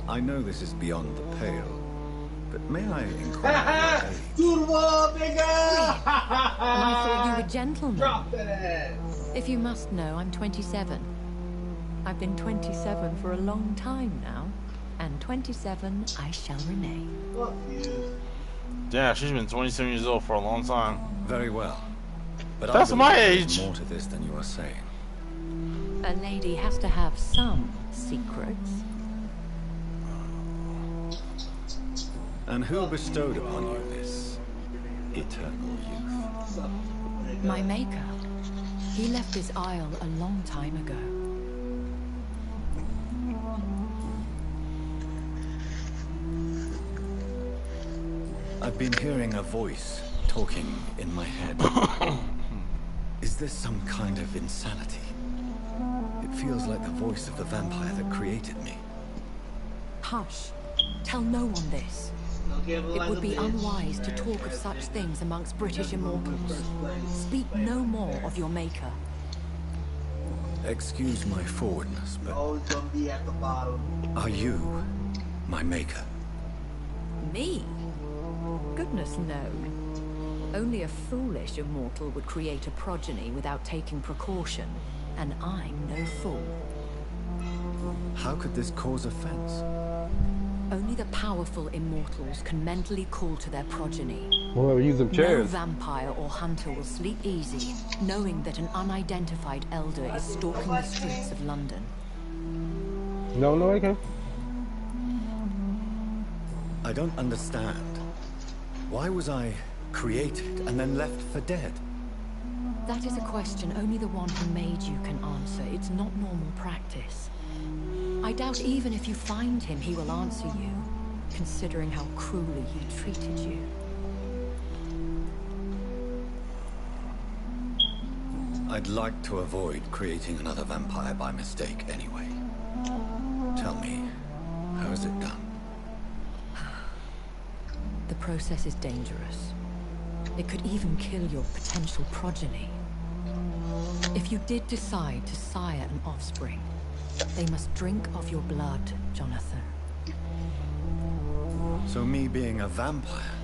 I know this is beyond the pale, but may I inquire your age? Do the wall, nigga! I thought you were gentlemen. Drop that ass. If you must know, I'm 27. I've been 27 for a long time now, and 27 I shall remain. Fuck you. Yeah, she's been 27 years old for a long time. Very well. But That's I my believe there's age. more to this than you are saying. A lady has to have some secrets. And who bestowed upon you this eternal youth? My maker. He left this isle a long time ago. I've been hearing a voice talking in my head. Is this some kind of insanity? It feels like the voice of the vampire that created me. Hush. Tell no one this. It would be unwise to talk of such things amongst British immortals. Speak no more of your maker. Excuse my forwardness, but Always gonna be at the bottom. are you my maker? Me? Goodness no. Only a foolish immortal would create a progeny without taking precaution, and I'm no fool. How could this cause offense? Only the powerful immortals can mentally call to their progeny. Well, use them No chairs. vampire or hunter will sleep easy, knowing that an unidentified elder is stalking the streets of London. No, I can't. I don't understand. Why was I created and then left for dead? That is a question only the one who made you can answer. It's not normal practice. I doubt even if you find him, he will answer you, considering how cruelly he treated you. I'd like to avoid creating another vampire by mistake anyway. Tell me, how is it done? The process is dangerous. It could even kill your potential progeny. If you did decide to sire an offspring, they must drink of your blood, Jonathan. So me being a vampire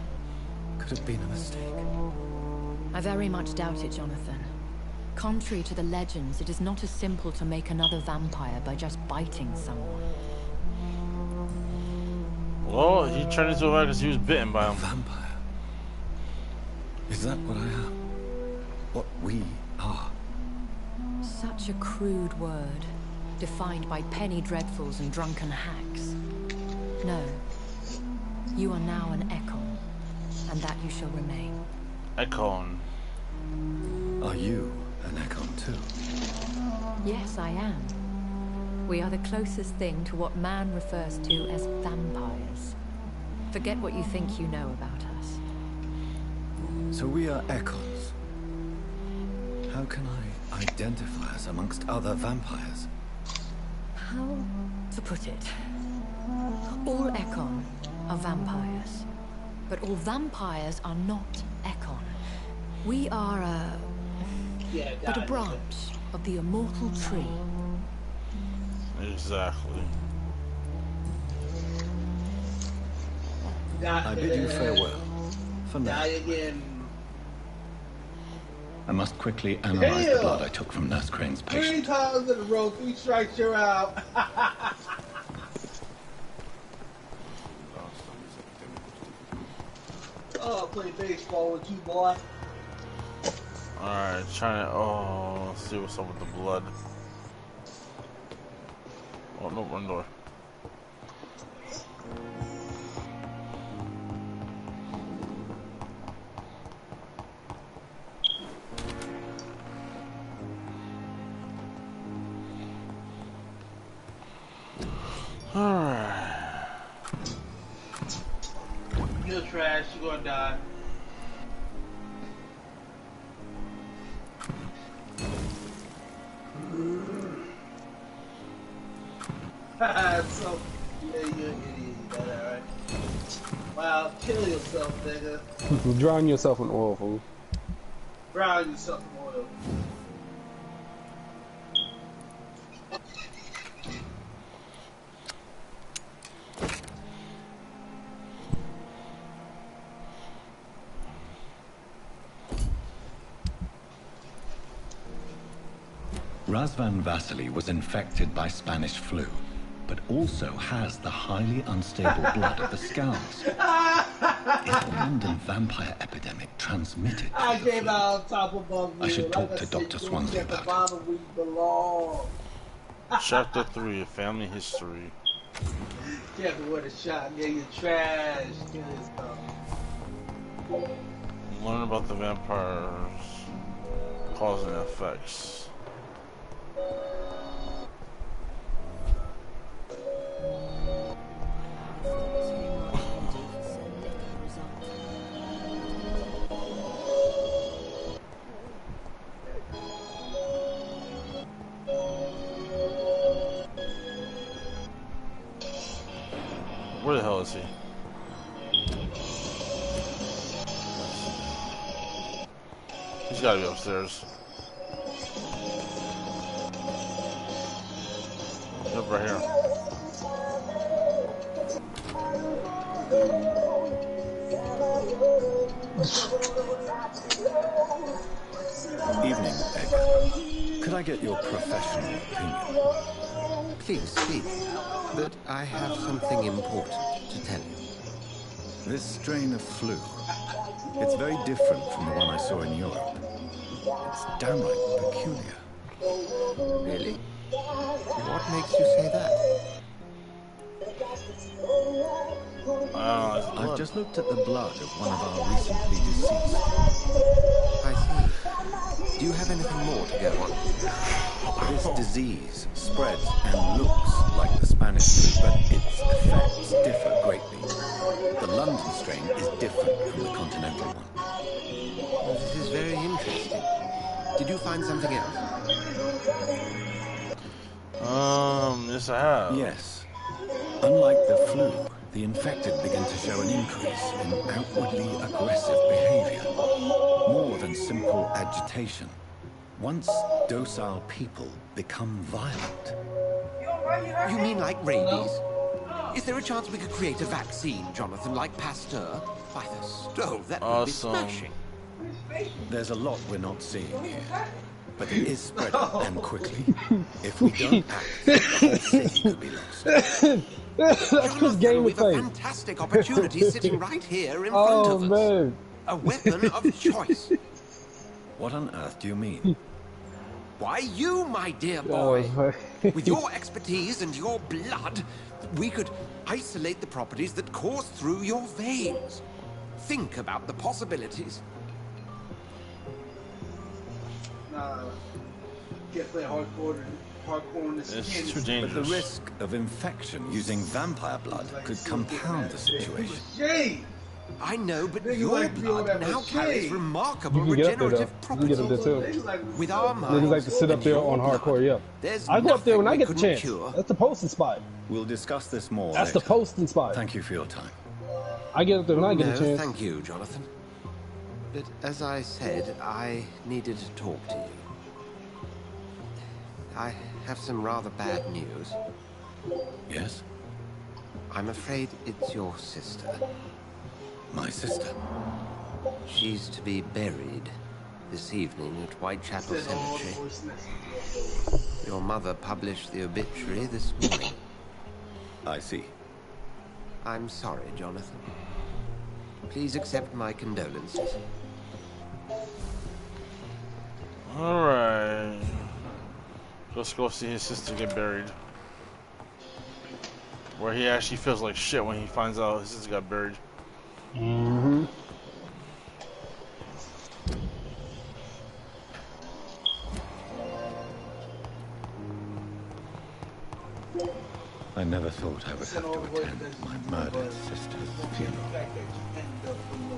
could have been a mistake. I very much doubt it, Jonathan. Contrary to the legends, it is not as simple to make another vampire by just biting someone. Well, he turned into a vampire because he was bitten by him. Vampire? Is that what I am? What we are? Such a crude word, defined by penny dreadfuls and drunken hacks. No. You are now an Ekon, and that you shall remain. Ekon. Are you an Ekon too? Yes, I am. We are the closest thing to what man refers to as vampires. Forget what you think you know about us. So we are Ekons. How can I identify us amongst other vampires? How to put it? All Ekon are vampires. But all vampires are not Ekon. We are but a branch of the immortal tree. Exactly. I bid you farewell. For now. Die again. I must quickly analyze the blood I took from Nurse Crane's 3 patient. times in a row, 3 strikes, you're out. Oh, play baseball with you, boy. Alright, trying to. Oh, let's see what's up with the blood. Oh, no, one door. You're trash. You're gonna die. So, yeah, you're an idiot. You got that right. Wow, kill yourself, nigga. Drown yourself in oil, fool. Drown yourself in oil. Razvan Vasily was infected by Spanish flu, but also has the highly unstable blood of the Scouts. Is the London vampire epidemic transmitted? I came out on top of Buffalo. I should talk to Dr. Swansea about it. Chapter 3, Family History. Careful with a shot. Yeah, you're trash. Kill yourself. Learn about the vampires, cause and effects. Where the hell is he? He's gotta be upstairs. Yep, right here. Evening, Egg. Could I get your professional opinion? Please speak, but I have something important to tell you. This strain of flu, it's very different from the one I saw in Europe. It's downright peculiar. Really? What makes you say that? I've just looked at the blood of one of our recently deceased. I see. Do you have anything more to go on? This disease spreads and looks like the Spanish flu, but its effects differ greatly. The London strain is different from the continental one. Well, this is very interesting. Did you find something else? Yes I have. Yes. Unlike the flu, the infected begin to show an increase in outwardly aggressive behavior. More than simple agitation. Once docile people become violent. You mean like rabies? Is there a chance we could create a vaccine, Jonathan, like Pasteur? By the stove, that would be smashing. There's a lot we're not seeing here. But it is spreading and quickly. If we don't act, the whole city could be lost. That's his game we've play. a fantastic opportunity sitting right here in front of us. Man. A weapon of choice. What on earth do you mean? Why, you, my dear boy. With your expertise and your blood, we could isolate the properties that course through your veins. Think about the possibilities. Can't play hardcore in this It's too But dangerous. the risk of infection using vampire blood could compound the situation. I know, but your blood now carries remarkable You can get up there, regenerative though. You can get up properties. there, too. With our Niggas minds like to sit up and there your on blood, hardcore, yeah. there's I go up there when I nothing get we the couldn't chance. cure. That's the posting spot. We'll discuss this more That's later. the posting spot. Thank you for your time. I get up there when I get a No, chance. thank you, Jonathan. But as I said, I needed to talk to you. I have some rather bad news. Yes? I'm afraid it's your sister. My sister? She's to be buried this evening at Whitechapel Cemetery. Your mother published the obituary this morning. I see. I'm sorry, Jonathan. Please accept my condolences. Alright. Let's go see his sister get buried. Where he actually feels like shit when he finds out his sister got buried. Mm-hmm. I never thought I would have to attend my murdered sister's funeral.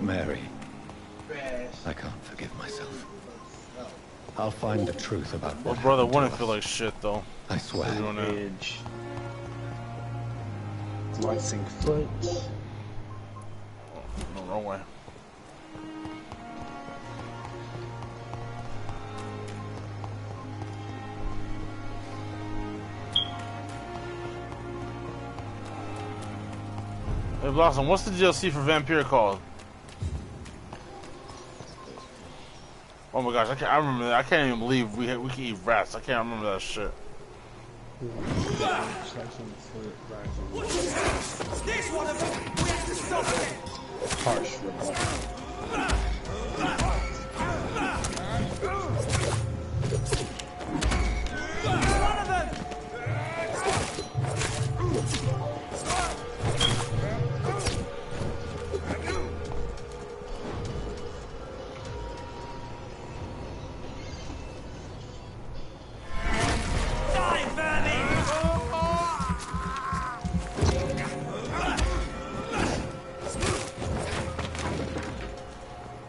Mary, I can't forgive myself. I'll find the truth about what Well, brother, happened to wouldn't us. feel like shit though. I swear. Edge. Rising foot. No, wrong way. Hey Blossom, what's the DLC for Vampyr called? Oh my gosh, I remember that. I can't even believe we can eat rats. I can't remember that shit. Harsh.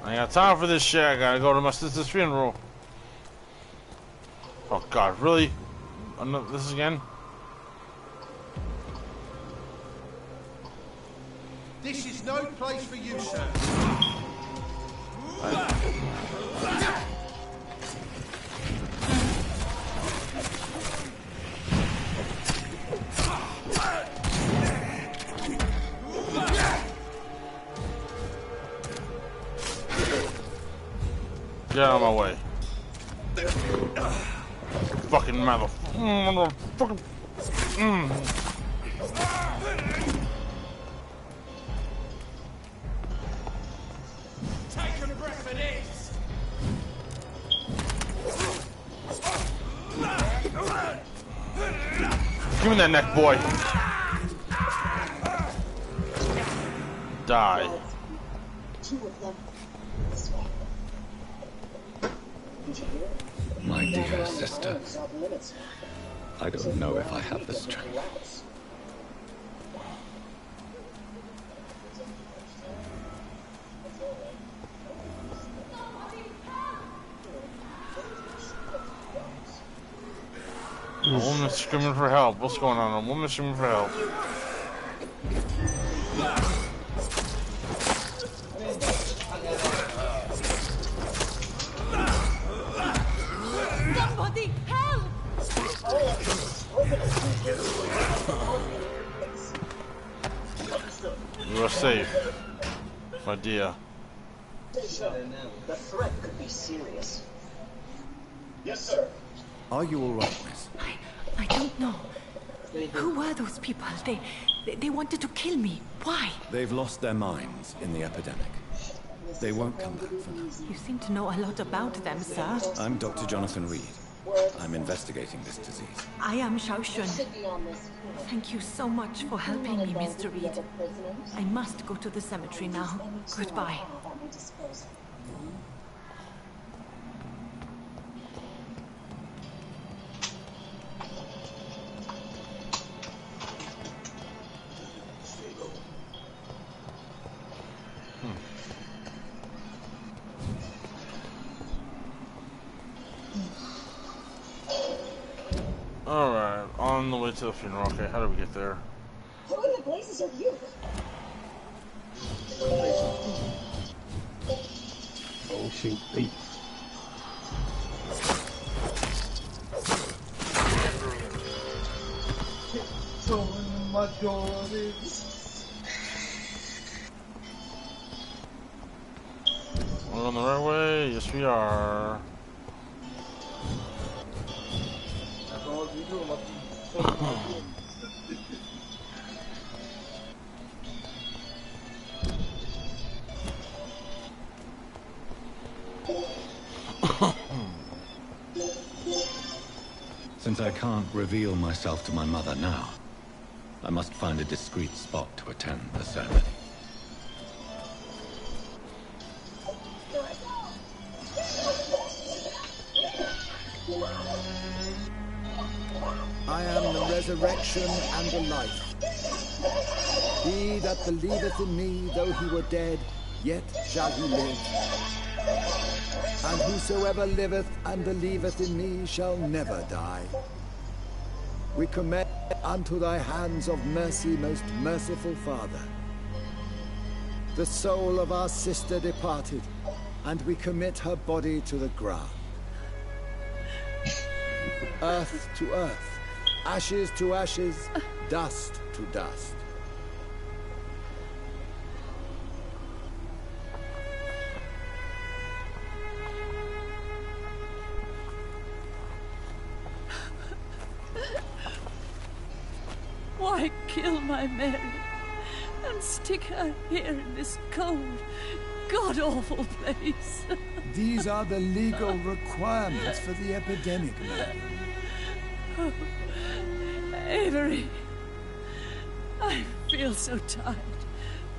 I ain't got time for this shit. I gotta go to my sister's funeral. Oh god, really? This again? This is no place for you, sir. Get out of my way. Fucking motherfucker. Take a breath of this. Give me that neck, boy. Die. Two of them. My dear sister, I don't know if I have the strength. A woman screaming for help. What's going on? A woman screaming for help. Somebody help! You are safe, my dear. The threat could be serious. Yes, sir. Are you all right, miss? I don't know. Who were those people? They wanted to kill me. Why? They've lost their minds in the epidemic. They won't come back for now. You seem to know a lot about them, sir. I'm Dr. Jonathan Reed. I'm investigating this disease. I am Shaoshun. Thank you so much for helping me, Mr. Reed. I must go to the cemetery now. Goodbye. Alright, on the way to the funeral. Okay, how do we get there? Who in the blazes are you? Oh shoot, thief. My daughters. We're on the right way. Yes, we are. That's all you do, my Since I can't reveal myself to my mother now, I must find a discreet spot to attend the ceremony. I am the resurrection and the life. He that believeth in me, though he were dead, yet shall he live. And whosoever liveth and believeth in me shall never die. We commit unto thy hands of mercy, most merciful Father, the soul of our sister departed, and we commit her body to the ground. Earth to earth, ashes to ashes, dust to dust. Why kill my Mary and stick her here in this cold, god-awful place? These are the legal requirements for the epidemic, madam. Oh, Avery, I feel so tired.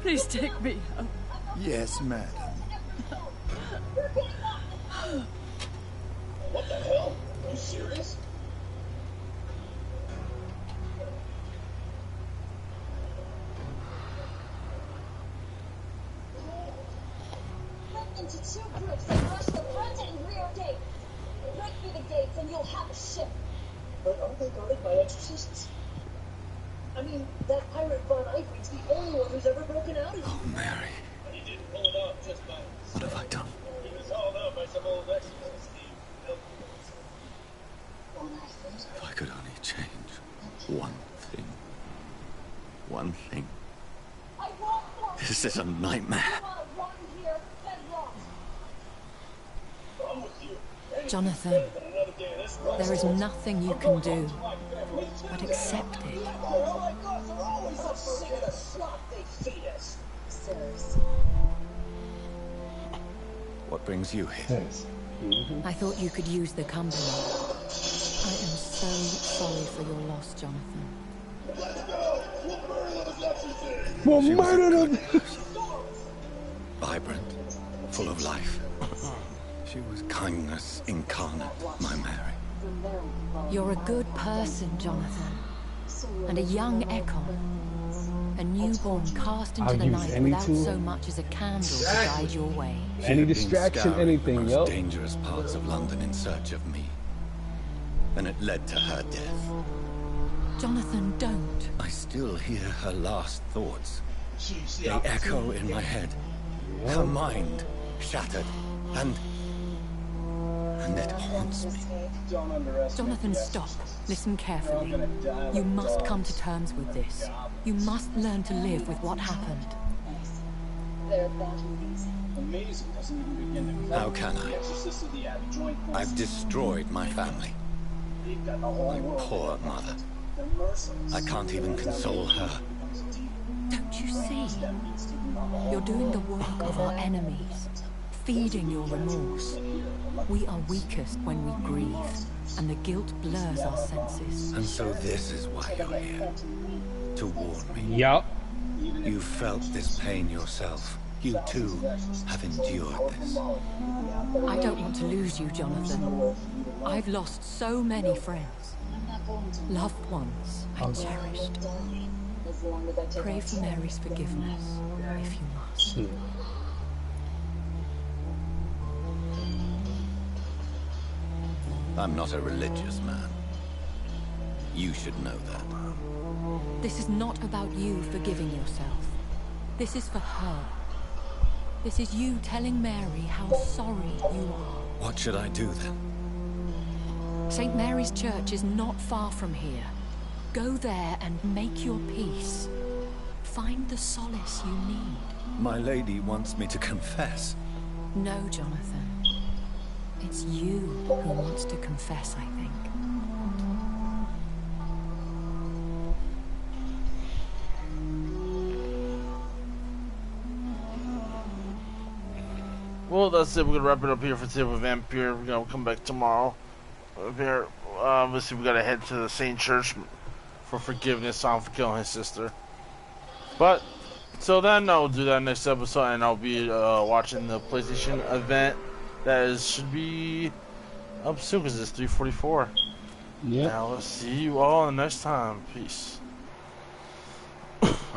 Please take me home. Yes, madam. What the hell? Are you serious? Into two groups and rush the front and rear gate. Break through the gates and you'll have a ship. But aren't they guarded by exorcists? I mean, that pirate Von Ivory's the only one who's ever broken out of it. Oh, Mary. But he didn't pull it off just by himself. What have I done? He was hauled out by some old exorcist named If I could only change one thing. One thing. This is a nightmare. Jonathan, there is nothing you can do but accept it. What brings you here? I thought you could use the company. I am so sorry for your loss, Jonathan. We'll murder them! Vibrant, full of life. She was kindness incarnate, my Mary. You're a good person, Jonathan. And a young Ekon. A newborn cast into the night without so much as a candle to guide your way. Any distraction, anything, the most dangerous parts of London in search of me. And it led to her death. Jonathan, don't. I still hear her last thoughts. They echo in my head. Her mind shattered, and it haunts me. Jonathan, stop. Listen carefully. You must come to terms with this. You must learn to live with what happened. How can I? I've destroyed my family. My poor mother. I can't even console her. Don't you see? You're doing the work of our enemies, feeding your remorse. We are weakest when we grieve, and the guilt blurs our senses. And so this is why you're here. To warn me. Yup. You felt this pain yourself. You too have endured this. I don't want to lose you, Jonathan. I've lost so many friends. Loved ones I cherished. Pray for Mary's forgiveness, if you must. I'm not a religious man. You should know that. This is not about you forgiving yourself. This is for her. This is you telling Mary how sorry you are. What should I do then? St. Mary's Church is not far from here. Go there and make your peace. Find the solace you need. My lady wants me to confess. No, Jonathan. It's you who wants to confess, I think. Well, that's it. We're gonna wrap it up here for today with Vampyr. We're gonna come back tomorrow. Here, obviously, we gotta head to the Saint Church for forgiveness on for killing his sister. But so then, I'll do that next episode, and I'll be watching the PlayStation event that should be up soon because it's 3:44. Yeah. Now let's see you all next time. Peace.